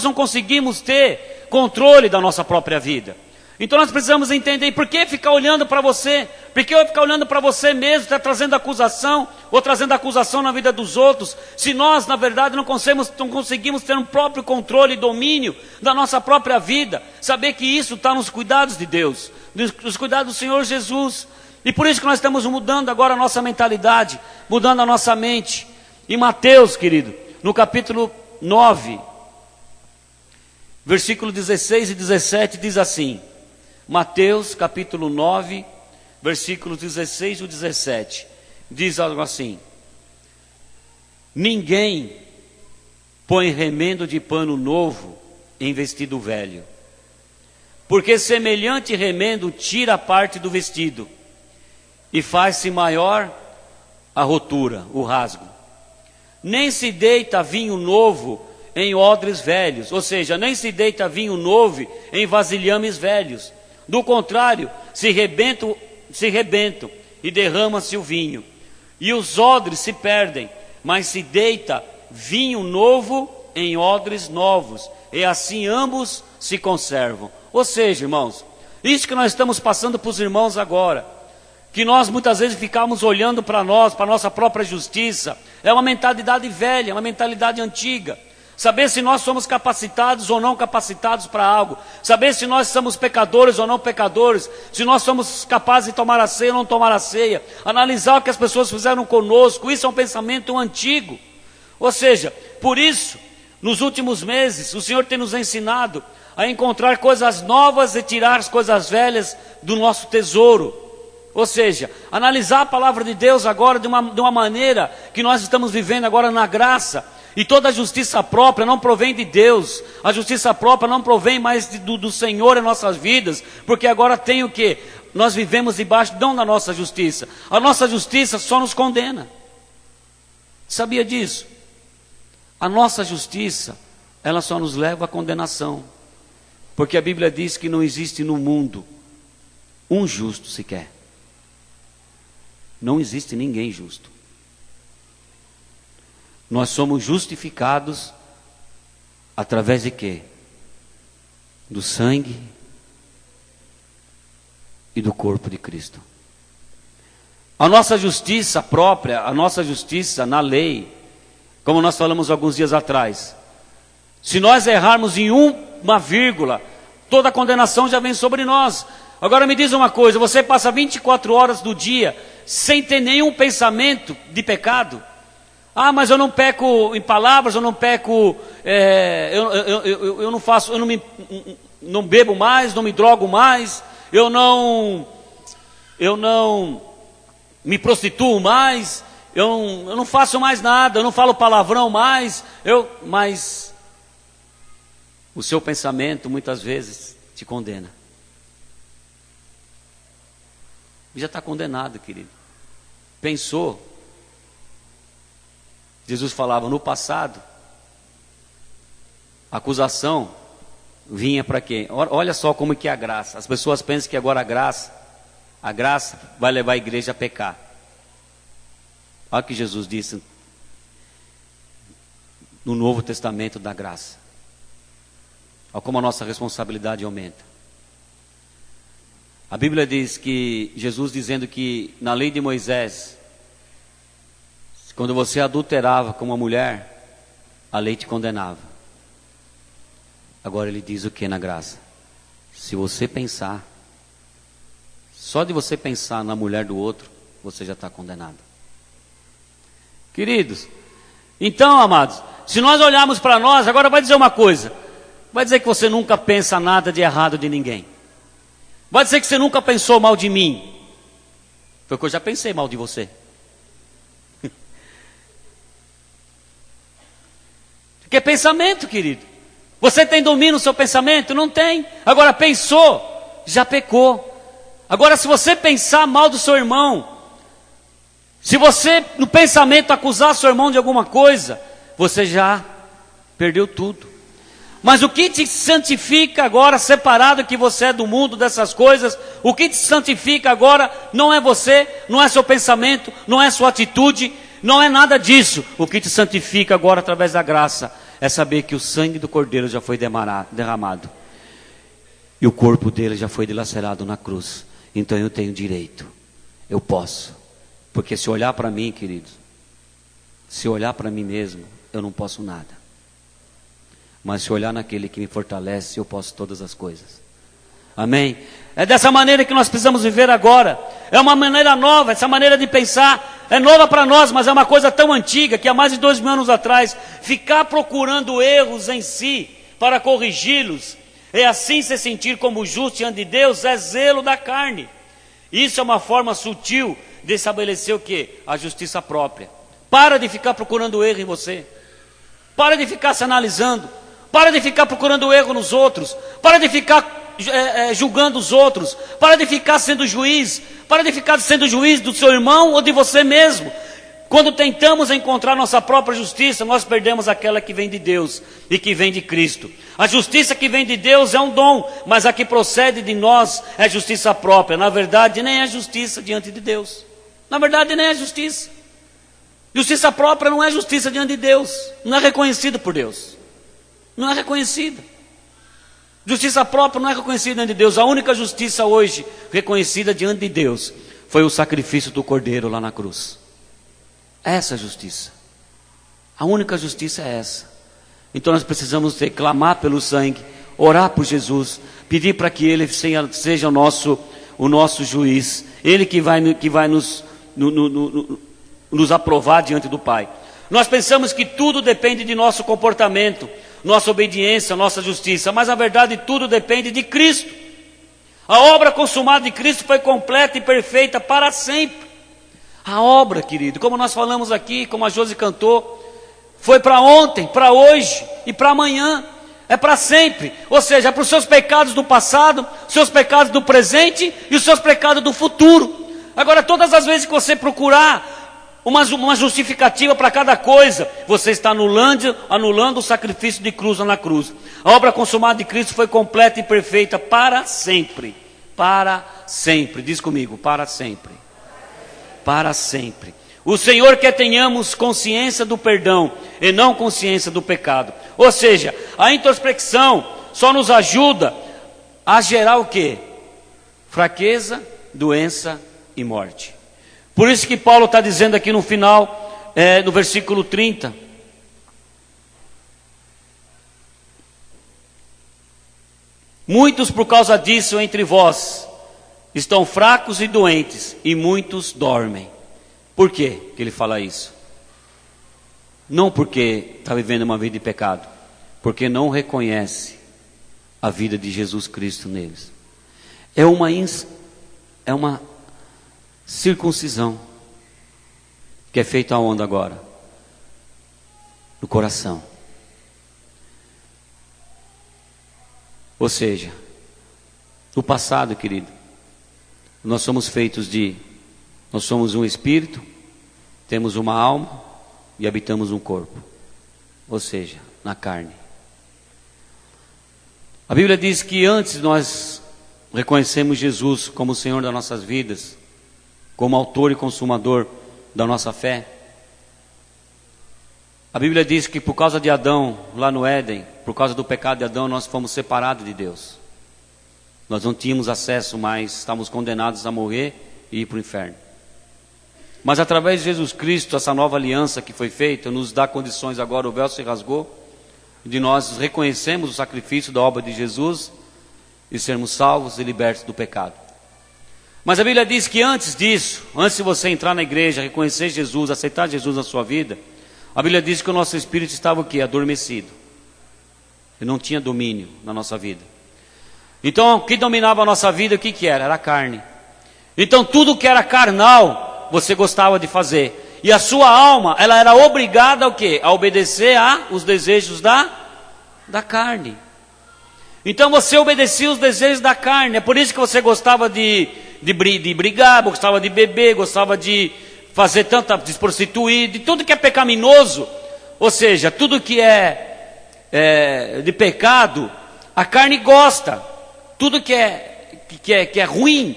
não conseguimos ter controle da nossa própria vida. Então nós precisamos entender, por que ficar olhando para você? Porque eu ficar olhando para você mesmo, está trazendo acusação, ou trazendo acusação na vida dos outros, se nós, na verdade, não conseguimos ter um próprio controle e domínio da nossa própria vida, saber que isso está nos cuidados de Deus, nos cuidados do Senhor Jesus. E por isso que nós estamos mudando agora a nossa mentalidade, mudando a nossa mente. Em Mateus, querido, no capítulo 9, versículo 16 e 17, diz assim, Mateus capítulo 9, versículos 16 e 17, diz algo assim: ninguém põe remendo de pano novo em vestido velho, porque semelhante remendo tira a parte do vestido, e faz-se maior a rotura, o rasgo. Nem se deita vinho novo em odres velhos, ou seja, nem se deita vinho novo em vasilhames velhos. Do contrário, se rebentam e derrama-se o vinho, e os odres se perdem, mas se deita vinho novo em odres novos, e assim ambos se conservam. Ou seja, irmãos, isso que nós estamos passando para os irmãos agora, que nós muitas vezes ficamos olhando para nós, para a nossa própria justiça, é uma mentalidade velha, uma mentalidade antiga. Saber se nós somos capacitados ou não capacitados para algo, saber se nós somos pecadores ou não pecadores, se nós somos capazes de tomar a ceia ou não tomar a ceia, analisar o que as pessoas fizeram conosco, isso é um pensamento antigo. Ou seja, por isso, nos últimos meses, o Senhor tem nos ensinado a encontrar coisas novas e tirar as coisas velhas do nosso tesouro. Ou seja, analisar a palavra de Deus agora de uma maneira que nós estamos vivendo agora na graça. E toda a justiça própria não provém de Deus, a justiça própria não provém mais do Senhor em nossas vidas, porque agora tem o que? Nós vivemos debaixo não da nossa justiça, a nossa justiça só nos condena. Sabia disso? A nossa justiça, ela só nos leva à condenação, porque a Bíblia diz que não existe no mundo um justo sequer. Não existe ninguém justo. Nós somos justificados através de quê? Do sangue e do corpo de Cristo. A nossa justiça própria, a nossa justiça na lei, como nós falamos alguns dias atrás, se nós errarmos em uma vírgula, toda a condenação já vem sobre nós. Agora me diz uma coisa, você passa 24 horas do dia sem ter nenhum pensamento de pecado? Ah, mas eu não peco em palavras, eu não peco, eu não faço, não bebo mais, não me drogo mais, eu não me prostituo mais, eu não faço mais nada, eu não falo palavrão mais, mas o seu pensamento muitas vezes te condena. Já está condenado, querido. Pensou? Jesus falava no passado, a acusação vinha para quê? Olha só como que é a graça. As pessoas pensam que agora a graça vai levar a igreja a pecar. Olha o que Jesus disse no Novo Testamento da graça. Olha como a nossa responsabilidade aumenta. A Bíblia diz que Jesus dizendo que na lei de Moisés, quando você adulterava com uma mulher, a lei te condenava. Agora ele diz o que na graça? Se você pensar, só de você pensar na mulher do outro, você já está condenado. Queridos, então, amados, se nós olharmos para nós, agora vai dizer uma coisa, vai dizer que você nunca pensa nada de errado de ninguém. Vai dizer que você nunca pensou mal de mim. Porque eu já pensei mal de você. Porque é pensamento, querido. Você tem domínio no seu pensamento? Não tem. Agora pensou, já pecou. Agora se você pensar mal do seu irmão, se você no pensamento acusar seu irmão de alguma coisa, você já perdeu tudo. Mas o que te santifica agora, separado que você é do mundo dessas coisas, o que te santifica agora não é você, não é seu pensamento, não é sua atitude, não é nada disso. O que te santifica agora através da graça é saber que o sangue do Cordeiro já foi derramado. E o corpo dele já foi dilacerado na cruz. Então eu tenho direito eu posso. Porque se olhar para mim, queridos, se olhar para mim mesmo, eu não posso nada. Mas se olhar naquele que me fortalece, eu posso todas as coisas. Amém? É dessa maneira que nós precisamos viver agora. É uma maneira nova, essa maneira de pensar é nova para nós, mas é uma coisa tão antiga que há mais de 2000 anos atrás, ficar procurando erros em si para corrigi-los, é assim se sentir como justo diante de Deus, é zelo da carne. Isso é uma forma sutil de estabelecer o quê? A justiça própria. Para de ficar procurando erro em você. Para de ficar se analisando. Para de ficar procurando erro nos outros. Para de ficar julgando os outros. Para de ficar sendo juiz. Para de ficar sendo juiz do seu irmão ou de você mesmo. Quando tentamos encontrar nossa própria justiça, nós perdemos aquela que vem de Deus e que vem de Cristo. A justiça que vem de Deus é um dom, mas a que procede de nós é justiça própria. Na verdade, nem é justiça diante de Deus. Na verdade, nem é justiça. Justiça própria não é justiça diante de Deus. Não é reconhecida por Deus. Não é reconhecida. Justiça própria não é reconhecida diante de Deus. A única justiça hoje reconhecida diante de Deus foi o sacrifício do Cordeiro lá na cruz. Essa é a justiça. A única justiça é essa. Então nós precisamos clamar pelo sangue, orar por Jesus, pedir para que Ele seja o nosso juiz. Ele que vai nos aprovar diante do Pai. Nós pensamos que tudo depende de nosso comportamento, nossa obediência, nossa justiça, mas na verdade tudo depende de Cristo. A obra consumada de Cristo foi completa e perfeita para sempre. A obra, querido, como nós falamos aqui, como a Josi cantou, foi para ontem, para hoje e para amanhã, é para sempre. Ou seja, é para os seus pecados do passado, seus pecados do presente e os seus pecados do futuro. Agora, todas as vezes que você procurar uma justificativa para cada coisa, você está anulando o sacrifício de cruz na cruz. A obra consumada de Cristo foi completa e perfeita para sempre. Para sempre, diz comigo, para sempre. Para sempre. O Senhor quer tenhamos consciência do perdão e não consciência do pecado. Ou seja, a introspecção só nos ajuda a gerar o quê? Fraqueza, doença e morte. Por isso que Paulo está dizendo aqui no final, no versículo 30. Muitos por causa disso entre vós estão fracos e doentes, e muitos dormem. Por quê que ele fala isso? Não porque está vivendo uma vida de pecado, porque não reconhece a vida de Jesus Cristo neles. É uma circuncisão que é feita aonde agora? No coração. Ou seja, no passado, querido, nós somos nós somos um espírito, temos uma alma e habitamos um corpo. Ou seja, na carne. A Bíblia diz que antes nós reconhecemos Jesus como o Senhor das nossas vidas, como autor e consumador da nossa fé. A Bíblia diz que por causa de Adão, lá no Éden, por causa do pecado de Adão, nós fomos separados de Deus. Nós não tínhamos acesso mais, estávamos condenados a morrer e ir para o inferno. Mas através de Jesus Cristo, essa nova aliança que foi feita, nos dá condições agora, o véu se rasgou, de nós reconhecermos o sacrifício da obra de Jesus e sermos salvos e libertos do pecado. Mas a Bíblia diz que antes disso, antes de você entrar na igreja, reconhecer Jesus, aceitar Jesus na sua vida, a Bíblia diz que o nosso espírito estava o quê? Adormecido. E não tinha domínio na nossa vida. Então, o que dominava a nossa vida, o que era? Era a carne. Então, tudo que era carnal, você gostava de fazer. E a sua alma, ela era obrigada ao quê? A obedecer aos desejos da carne. Então, você obedecia os desejos da carne. É por isso que você gostava de brigar, gostava de beber, gostava de fazer de se prostituir, de tudo que é pecaminoso. Ou seja, tudo que é de pecado, a carne gosta. Tudo que é ruim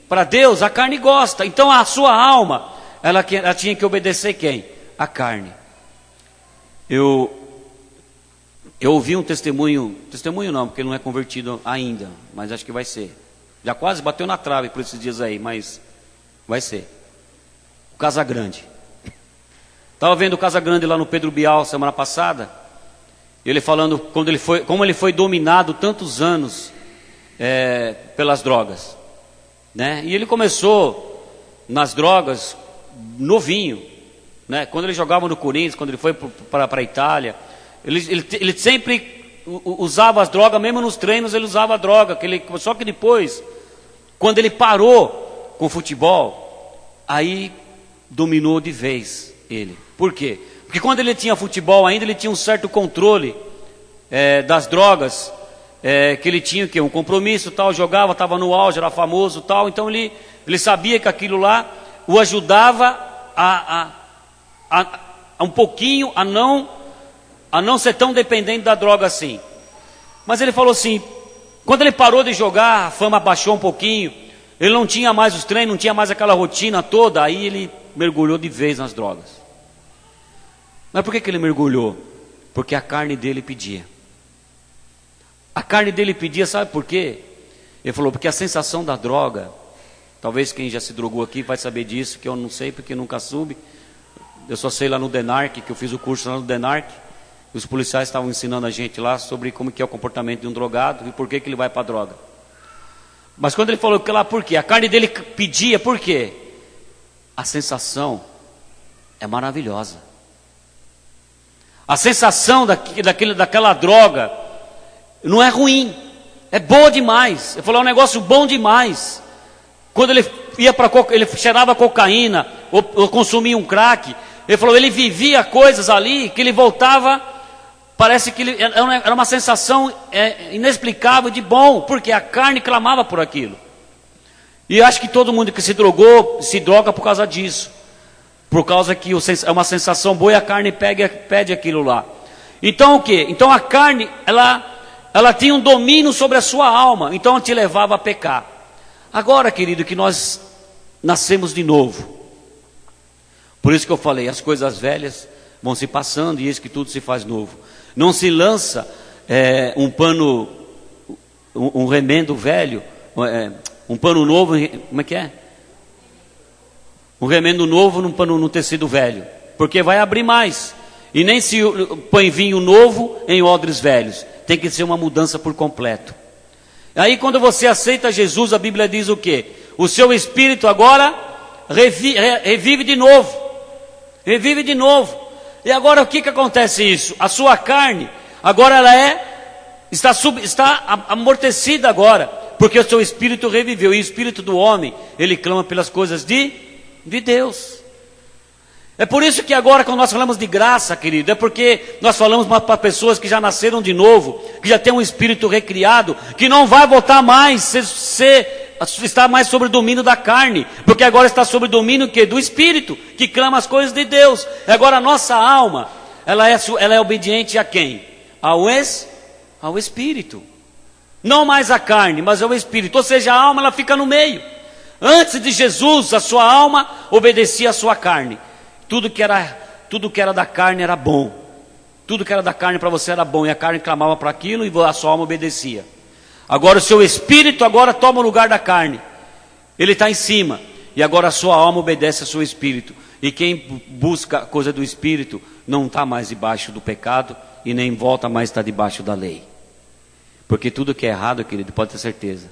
para Deus, a carne gosta. Então a sua alma, ela tinha que obedecer quem? A carne. Eu ouvi um testemunho não, porque ele não é convertido ainda, mas acho que vai ser. Já quase bateu na trave por esses dias aí, mas Vai ser. O Casagrande. Estava vendo o Casagrande lá no Pedro Bial semana passada. Ele falando como ele foi dominado tantos anos pelas drogas, né? E ele começou nas drogas novinho, né? Quando ele jogava no Corinthians, quando ele foi para a Itália, ele sempre usava as drogas, mesmo nos treinos ele usava a droga. Só que depois, quando ele parou com o futebol, aí dominou de vez ele. Por quê? Porque quando ele tinha futebol ainda, ele tinha um certo controle das drogas, que ele tinha um compromisso, tal, jogava, estava no auge, era famoso, tal. Então ele sabia que aquilo lá o ajudava a um pouquinho a não ser tão dependente da droga assim. Mas ele falou assim, quando ele parou de jogar, a fama baixou um pouquinho, ele não tinha mais os treinos, não tinha mais aquela rotina toda, aí ele mergulhou de vez nas drogas. Mas por que ele mergulhou? Porque a carne dele pedia. A carne dele pedia, sabe por quê? Ele falou, porque a sensação da droga, talvez quem já se drogou aqui vai saber disso, que eu não sei porque nunca soube. Eu só sei lá no DENARC, que eu fiz o curso lá no DENARC. Os policiais estavam ensinando a gente lá sobre como que é o comportamento de um drogado e por que ele vai para a droga. Mas quando ele falou que lá, por quê? A carne dele pedia, por quê? A sensação é maravilhosa. A sensação daquela droga não é ruim, é boa demais. Ele falou, é um negócio bom demais. Quando ele ele cheirava cocaína ou consumia um crack, ele falou, ele vivia coisas ali que ele voltava, parece que era uma sensação inexplicável de bom, porque a carne clamava por aquilo. E eu acho que todo mundo que se drogou, se droga por causa disso. Por causa que é uma sensação boa e a carne pede aquilo lá. Então o que? Então a carne, ela tinha um domínio sobre a sua alma, então ela te levava a pecar. Agora, querido, que nós nascemos de novo. Por isso que eu falei, as coisas velhas vão se passando e eis que tudo se faz novo. Não se lança um pano, um remendo velho, um pano novo, como é que é? Um remendo novo num tecido velho, porque vai abrir mais. E nem se põe vinho novo em odres velhos. Tem que ser uma mudança por completo. Aí quando você aceita Jesus, a Bíblia diz o quê? O seu espírito agora revive de novo. Revive de novo. E agora o que acontece isso? A sua carne, agora está amortecida agora, porque o seu espírito reviveu. E o espírito do homem, ele clama pelas coisas de Deus. É por isso que agora quando nós falamos de graça, querido, é porque nós falamos para pessoas que já nasceram de novo, que já têm um espírito recriado, que não vai voltar mais, está mais sobre o domínio da carne, porque agora está sobre o domínio do espírito, que clama as coisas de Deus. Agora a nossa alma, ela é obediente a quem? Ao espírito. Não mais a carne, mas ao espírito. Ou seja, a alma ela fica no meio. Antes de Jesus, a sua alma obedecia à sua carne. Tudo que era da carne era bom. Tudo que era da carne para você era bom. E a carne clamava para aquilo e a sua alma obedecia. Agora o seu espírito agora toma o lugar da carne. Ele está em cima. E agora a sua alma obedece ao seu espírito. E quem busca a coisa do espírito não está mais debaixo do pecado e nem volta mais a estar debaixo da lei. Porque tudo que é errado, querido, pode ter certeza,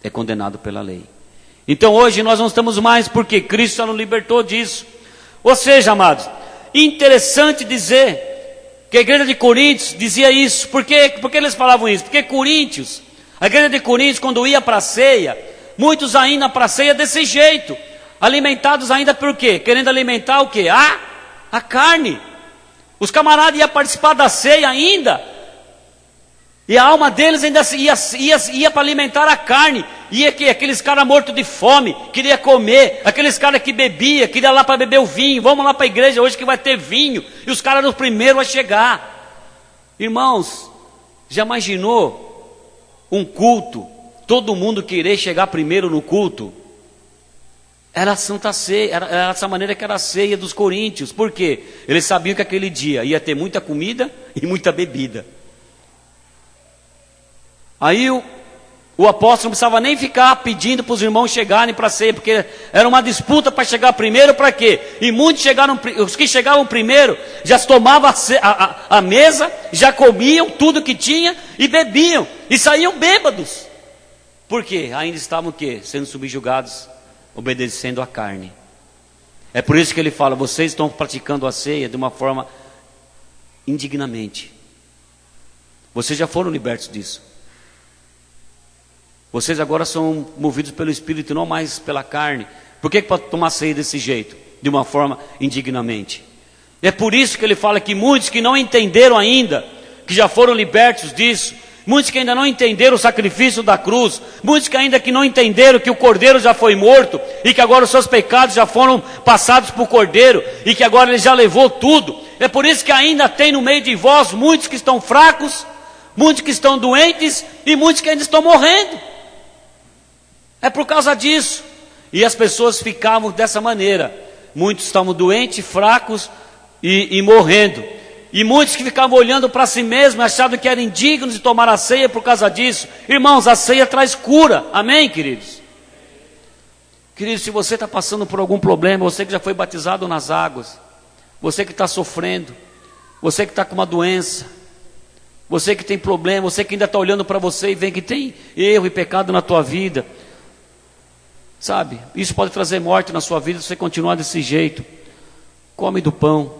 é condenado pela lei. Então hoje nós não estamos mais, porque Cristo já nos libertou disso. Ou seja, amados, interessante dizer que a igreja de Coríntios dizia isso. Por que eles falavam isso? Porque a igreja de Coríntios, quando ia para a ceia, muitos ainda para a ceia desse jeito, alimentados ainda por quê? Querendo alimentar o quê? A carne. Os camaradas iam participar da ceia ainda, e a alma deles ainda ia para alimentar a carne. Aqueles caras mortos de fome, queria comer. Aqueles caras que bebia, queria lá para beber o vinho. Vamos lá para a igreja hoje que vai ter vinho. E os caras os primeiros a chegar. Irmãos, já imaginou um culto, todo mundo querer chegar primeiro no culto? Era a Santa Ceia, era essa maneira que era a ceia dos coríntios. Por quê? Eles sabiam que aquele dia ia ter muita comida e muita bebida. Aí O apóstolo não precisava nem ficar pedindo para os irmãos chegarem para a ceia, porque era uma disputa para chegar primeiro. Para quê? E muitos chegaram, os que chegavam primeiro já tomavam a mesa, já comiam tudo que tinha e bebiam e saíam bêbados. Por quê? Ainda estavam o quê? Sendo subjugados, obedecendo à carne. É por isso que ele fala: vocês estão praticando a ceia de uma forma indignamente. Vocês já foram libertos disso. Vocês agora são movidos pelo Espírito e não mais pela carne. Por que pode tomar ceia desse jeito? De uma forma indignamente. É por isso que ele fala que muitos que não entenderam ainda, que já foram libertos disso, muitos que ainda não entenderam o sacrifício da cruz, muitos que ainda não entenderam que o Cordeiro já foi morto, e que agora os seus pecados já foram passados para o Cordeiro, e que agora ele já levou tudo. É por isso que ainda tem no meio de vós muitos que estão fracos, muitos que estão doentes, e muitos que ainda estão morrendo. É por causa disso. E as pessoas ficavam dessa maneira. Muitos estavam doentes, fracos e morrendo. E muitos que ficavam olhando para si mesmos, achavam que eram indignos de tomar a ceia por causa disso. Irmãos, a ceia traz cura. Amém, queridos? Queridos, se você está passando por algum problema, você que já foi batizado nas águas, você que está sofrendo, você que está com uma doença, você que tem problema, você que ainda está olhando para você e vê que tem erro e pecado na tua vida, sabe, isso pode trazer morte na sua vida se você continuar desse jeito. Come do pão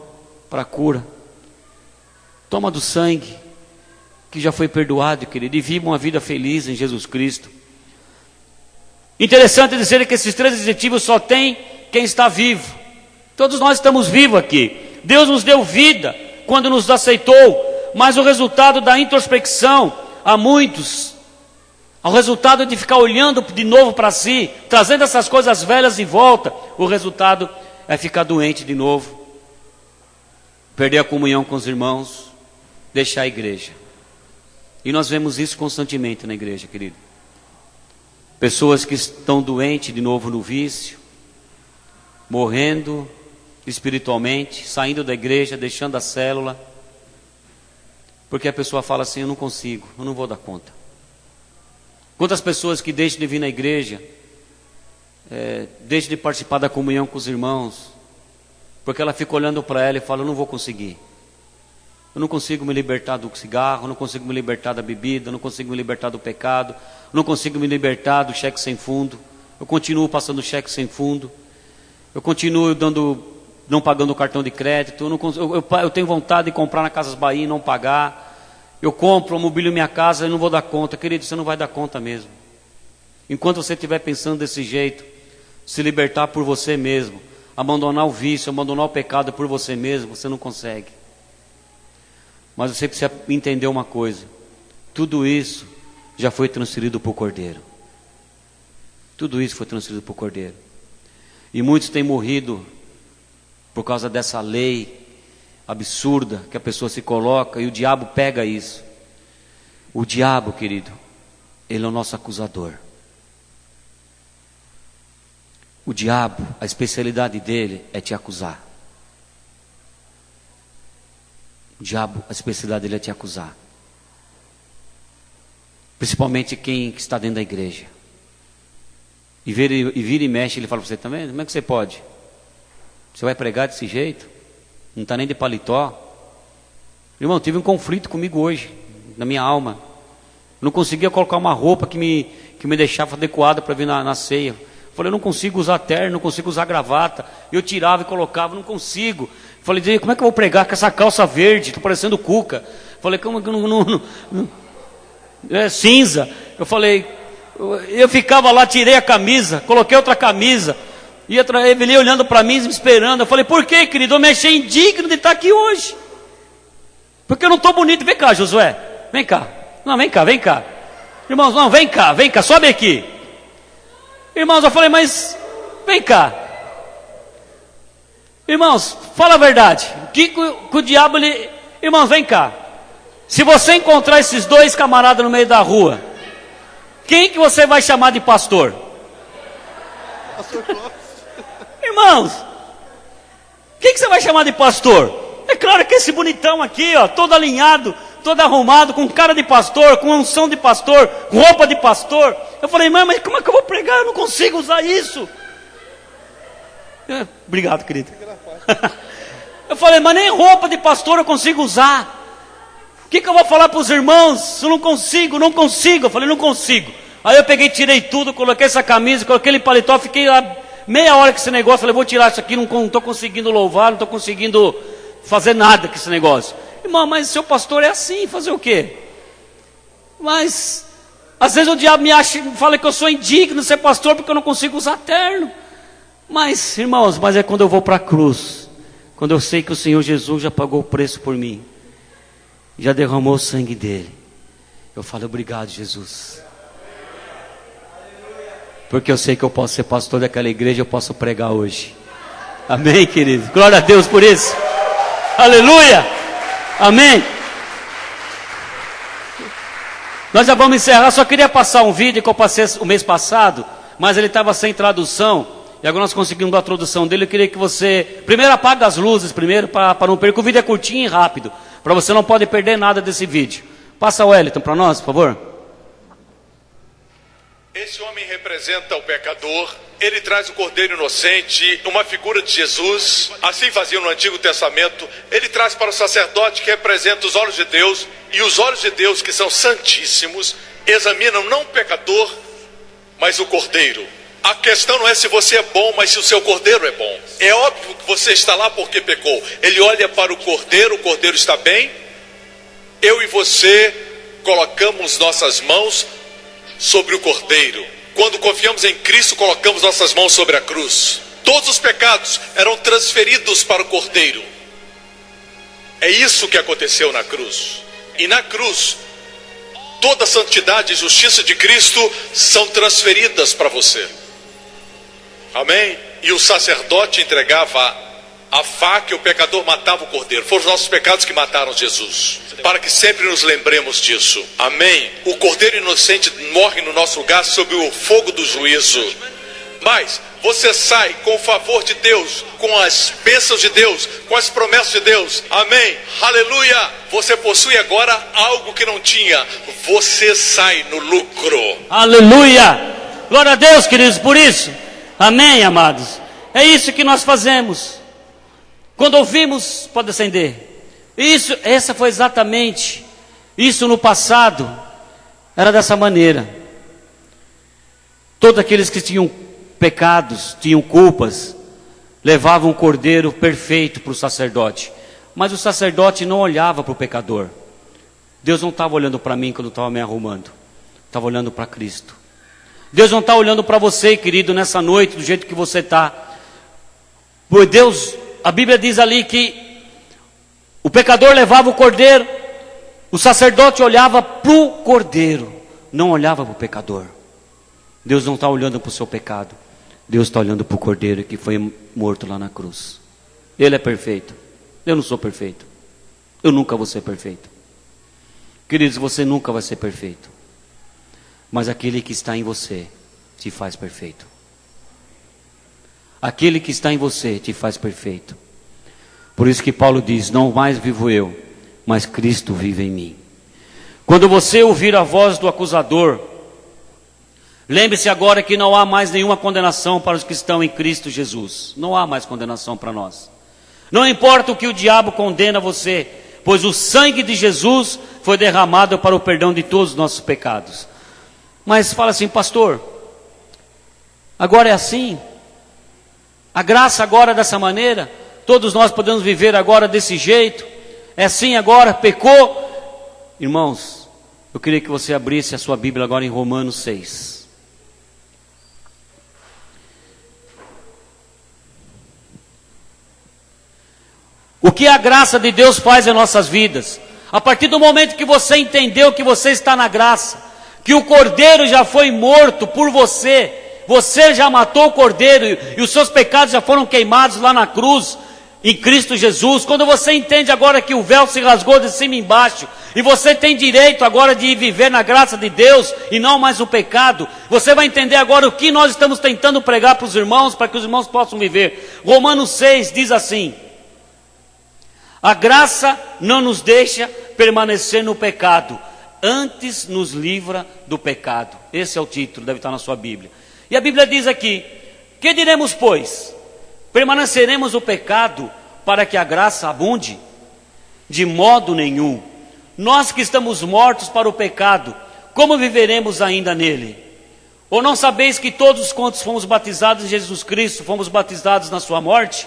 para a cura. Toma do sangue que já foi perdoado, querido, e viva uma vida feliz em Jesus Cristo. Interessante dizer que esses três adjetivos só tem quem está vivo. Todos nós estamos vivos aqui. Deus nos deu vida quando nos aceitou, mas o resultado da introspecção a muitos, ao resultado de ficar olhando de novo para si, trazendo essas coisas velhas de volta, o resultado é ficar doente de novo, perder a comunhão com os irmãos, deixar a igreja. E nós vemos isso constantemente na igreja, querido. Pessoas que estão doentes de novo no vício, morrendo espiritualmente, saindo da igreja, deixando a célula, porque a pessoa fala assim: eu não consigo, eu não vou dar conta. Quantas pessoas que deixam de vir na igreja, deixam de participar da comunhão com os irmãos, porque ela fica olhando para ela e fala: eu não vou conseguir. Eu não consigo me libertar do cigarro, eu não consigo me libertar da bebida, eu não consigo me libertar do pecado, eu não consigo me libertar do cheque sem fundo, eu continuo passando cheque sem fundo, eu continuo não pagando o cartão de crédito, eu tenho vontade de comprar na Casas Bahia e não pagar. Eu compro, eu mobilio minha casa e não vou dar conta. Querido, você não vai dar conta mesmo. Enquanto você estiver pensando desse jeito, se libertar por você mesmo, abandonar o vício, abandonar o pecado por você mesmo, você não consegue. Mas você precisa entender uma coisa: tudo isso já foi transferido para o Cordeiro. Tudo isso foi transferido para o Cordeiro. E muitos têm morrido por causa dessa lei absurda que a pessoa se coloca, e o diabo pega isso. O diabo, querido, ele é o nosso acusador. O diabo, a especialidade dele é te acusar. O diabo, a especialidade dele é te acusar. Principalmente quem está dentro da igreja. E vira e mexe, ele fala para você: também, como é que você pode? Você vai pregar desse jeito? Não está nem de paletó. Irmão, tive um conflito comigo hoje, na minha alma. Eu não conseguia colocar uma roupa que me deixava adequada para vir na ceia. Eu falei: eu não consigo usar terno, não consigo usar gravata. Eu tirava e colocava, não consigo. Eu falei: como é que eu vou pregar com essa calça verde? Estou parecendo Cuca. Eu falei: como que não é cinza. Eu falei, eu ficava lá, tirei a camisa, coloquei outra camisa. E a Evelyn olhando para mim, me esperando. Eu falei: por que, querido? Eu me achei indigno de estar aqui hoje. Porque eu não estou bonito. Vem cá, Josué. Vem cá. Não, vem cá, vem cá. Irmãos, não, vem cá, sobe aqui. Irmãos, eu falei: mas vem cá. Irmãos, fala a verdade. Que o diabo ele... Irmãos, vem cá. Se você encontrar esses dois camaradas no meio da rua, quem que você vai chamar de pastor? Pastor Clóvis. Irmãos, quem que você vai chamar de pastor? É claro que esse bonitão aqui, ó, todo alinhado, todo arrumado, com cara de pastor, com unção de pastor, com roupa de pastor. Eu falei, mãe, mas como é que eu vou pregar? Eu não consigo usar isso. Obrigado, querido. Eu falei, mas nem roupa de pastor eu consigo usar. O que eu vou falar para os irmãos? Eu não consigo. Eu falei, não consigo. Aí eu peguei, tirei tudo, coloquei essa camisa, coloquei ele paletó, fiquei lá meia hora com esse negócio. Falei, vou tirar isso aqui, não estou conseguindo louvar, não estou conseguindo fazer nada com esse negócio. Irmão, mas seu pastor é assim, fazer o quê? Mas às vezes o diabo fala que eu sou indigno de ser pastor porque eu não consigo usar terno. Mas, irmãos, mas é quando eu vou para a cruz, quando eu sei que o Senhor Jesus já pagou o preço por mim, já derramou o sangue dele, eu falo, obrigado, Jesus, porque eu sei que eu posso ser pastor daquela igreja, eu posso pregar hoje. Amém, querido? Glória a Deus por isso. Aleluia. Amém. Nós já vamos encerrar. Só queria passar um vídeo que eu passei o mês passado, mas ele estava sem tradução, e agora nós conseguimos dar a tradução dele. Eu queria que você primeiro apague as luzes primeiro, para não perder, porque o vídeo é curtinho e rápido, para você não pode perder nada desse vídeo. Passa o Wellington para nós, por favor. Esse homem representa o pecador, ele traz o cordeiro inocente, uma figura de Jesus, assim fazia no Antigo Testamento. Ele traz para o sacerdote, que representa os olhos de Deus, e os olhos de Deus, que são santíssimos, examinam não o pecador, mas o cordeiro. A questão não é se você é bom, mas se o seu cordeiro é bom. É óbvio que você está lá porque pecou. Ele olha para o cordeiro está bem. Eu e você colocamos nossas mãos sobre o cordeiro. Quando confiamos em Cristo, colocamos nossas mãos sobre a cruz. Todos os pecados eram transferidos para o cordeiro. É isso que aconteceu na cruz. E na cruz, toda a santidade e justiça de Cristo são transferidas para você. Amém? E o sacerdote entregava a faca e o pecador matava o cordeiro. Foram os nossos pecados que mataram Jesus, para que sempre nos lembremos disso. Amém? O cordeiro inocente morre no nosso lugar sob o fogo do juízo. Mas você sai com o favor de Deus, com as bênçãos de Deus, com as promessas de Deus. Amém? Aleluia! Você possui agora algo que não tinha. Você sai no lucro. Aleluia! Glória a Deus, queridos, por isso. Amém, amados? É isso que nós fazemos. Quando ouvimos, pode acender. Essa foi exatamente isso no passado. Era dessa maneira. Todos aqueles que tinham pecados, tinham culpas, levavam um cordeiro perfeito para o sacerdote. Mas o sacerdote não olhava para o pecador. Deus não estava olhando para mim quando estava me arrumando. Estava olhando para Cristo. Deus não está olhando para você, querido, nessa noite, do jeito que você está. Por Deus, a Bíblia diz ali que o pecador levava o cordeiro, o sacerdote olhava para o cordeiro, não olhava para o pecador. Deus não está olhando para o seu pecado. Deus está olhando para o cordeiro que foi morto lá na cruz. Ele é perfeito. Eu não sou perfeito. Eu nunca vou ser perfeito. Queridos, você nunca vai ser perfeito. Mas aquele que está em você te faz perfeito. Aquele que está em você te faz perfeito. Por isso que Paulo diz, não mais vivo eu, mas Cristo vive em mim. Quando você ouvir a voz do acusador, lembre-se agora que não há mais nenhuma condenação para os que estão em Cristo Jesus. Não há mais condenação para nós. Não importa o que o diabo condena você, pois o sangue de Jesus foi derramado para o perdão de todos os nossos pecados. Mas fala assim, pastor, agora é assim? A graça agora é dessa maneira? Todos nós podemos viver agora desse jeito? É assim agora? Pecou? Irmãos, eu queria que você abrisse a sua Bíblia agora em Romanos 6. O que a graça de Deus faz em nossas vidas? A partir do momento que você entendeu que você está na graça, que o cordeiro já foi morto por você, você já matou o cordeiro e os seus pecados já foram queimados lá na cruz, em Cristo Jesus. Quando você entende agora que o véu se rasgou de cima e embaixo, e você tem direito agora de viver na graça de Deus e não mais o pecado, você vai entender agora o que nós estamos tentando pregar para os irmãos, para que os irmãos possam viver. Romanos 6 diz assim: a graça não nos deixa permanecer no pecado, antes nos livra do pecado. Esse é o título, deve estar na sua Bíblia. E a Bíblia diz aqui: que diremos, pois? Permaneceremos no pecado para que a graça abunde? De modo nenhum. Nós que estamos mortos para o pecado, como viveremos ainda nele? Ou não sabeis que todos quantos fomos batizados em Jesus Cristo, fomos batizados na sua morte?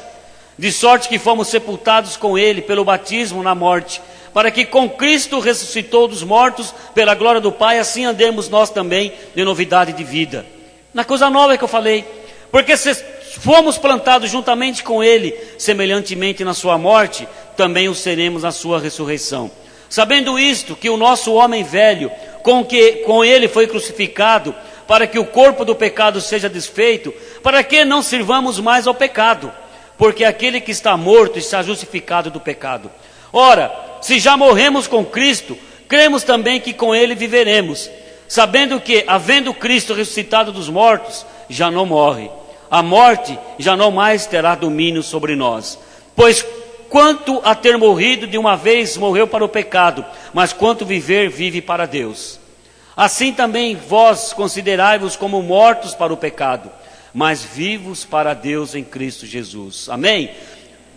De sorte que fomos sepultados com ele pelo batismo na morte, para que com Cristo ressuscitou dos mortos pela glória do Pai, assim andemos nós também de novidade de vida. Na coisa nova que eu falei, porque se fomos plantados juntamente com ele, semelhantemente na sua morte, também o seremos na sua ressurreição. Sabendo isto, que o nosso homem velho, com ele foi crucificado, para que o corpo do pecado seja desfeito, para que não sirvamos mais ao pecado, porque aquele que está morto está justificado do pecado. Ora, se já morremos com Cristo, cremos também que com ele viveremos, sabendo que, havendo Cristo ressuscitado dos mortos, já não morre. A morte já não mais terá domínio sobre nós. Pois quanto a ter morrido de uma vez, morreu para o pecado, mas quanto viver, vive para Deus. Assim também vós considerai-vos como mortos para o pecado, mas vivos para Deus em Cristo Jesus. Amém?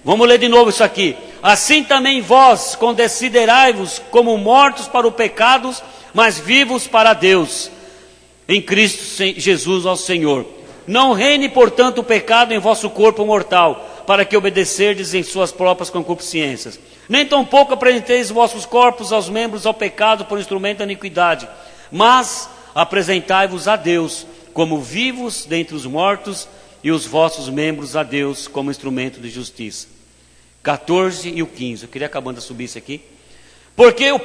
Vamos ler de novo isso aqui. Assim também vós considerai-vos como mortos para o pecado, mas vivos para Deus em Cristo Jesus ao Senhor. Não reine, portanto, o pecado em vosso corpo mortal, para que obedecerdes em suas próprias concupiscências. Nem tampouco apresenteis vossos corpos aos membros ao pecado por instrumento da iniquidade, mas apresentai-vos a Deus como vivos dentre os mortos, e os vossos membros a Deus como instrumento de justiça. 14 e o 15, eu queria acabando de subir isso aqui. Porque o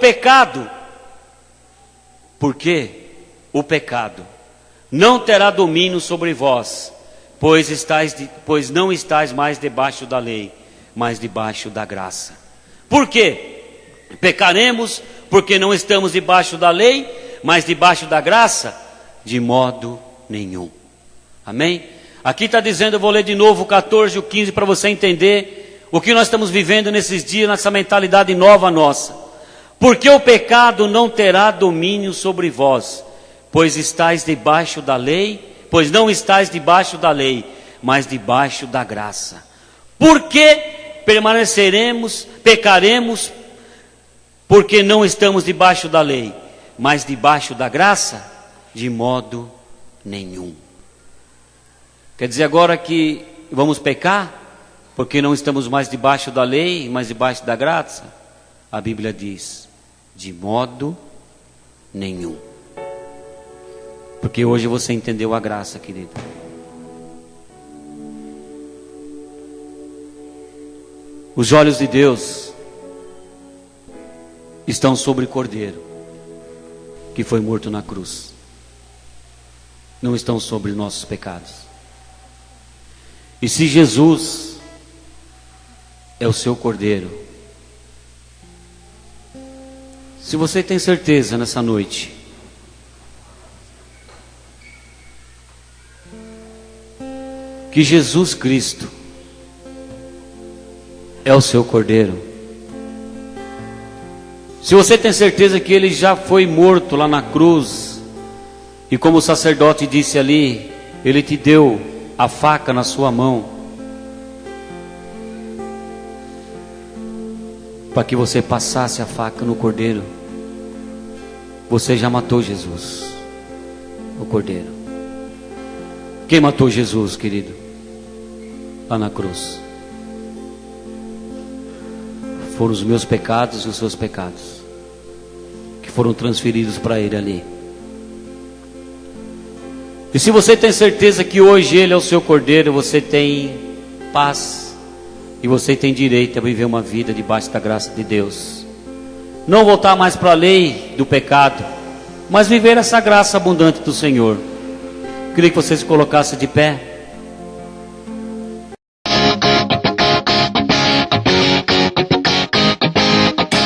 pecado não terá domínio sobre vós, pois não estáis mais debaixo da lei, mas debaixo da graça. Por quê? Pecaremos porque não estamos debaixo da lei, mas debaixo da graça? De modo nenhum. Amém? Aqui está dizendo, eu vou ler de novo o 14 e o 15 para você entender o que nós estamos vivendo nesses dias, nessa mentalidade nova nossa. Porque o pecado não terá domínio sobre vós, pois estáis debaixo da lei, pois não estáis debaixo da lei, mas debaixo da graça. Por que pecaremos, porque não estamos debaixo da lei, mas debaixo da graça? De modo nenhum. Quer dizer agora que vamos pecar, porque não estamos mais debaixo da lei, mas debaixo da graça? A Bíblia diz, de modo nenhum. Porque hoje você entendeu a graça, querido. Os olhos de Deus estão sobre o Cordeiro, que foi morto na cruz. Não estão sobre nossos pecados. E se Jesus é o seu Cordeiro, se você tem certeza nessa noite que Jesus Cristo é o seu Cordeiro, se você tem certeza que Ele já foi morto lá na cruz, e como o sacerdote disse ali, Ele te deu a faca na sua mão, para que você passasse a faca no Cordeiro, você já matou Jesus, o Cordeiro. Quem matou Jesus, querido? Lá na cruz. Foram os meus pecados e os seus pecados, que foram transferidos para Ele ali. E se você tem certeza que hoje Ele é o seu Cordeiro, você tem paz, e você tem direito a viver uma vida debaixo da graça de Deus. Não voltar mais para a lei do pecado, mas viver essa graça abundante do Senhor. Queria que você se colocasse de pé.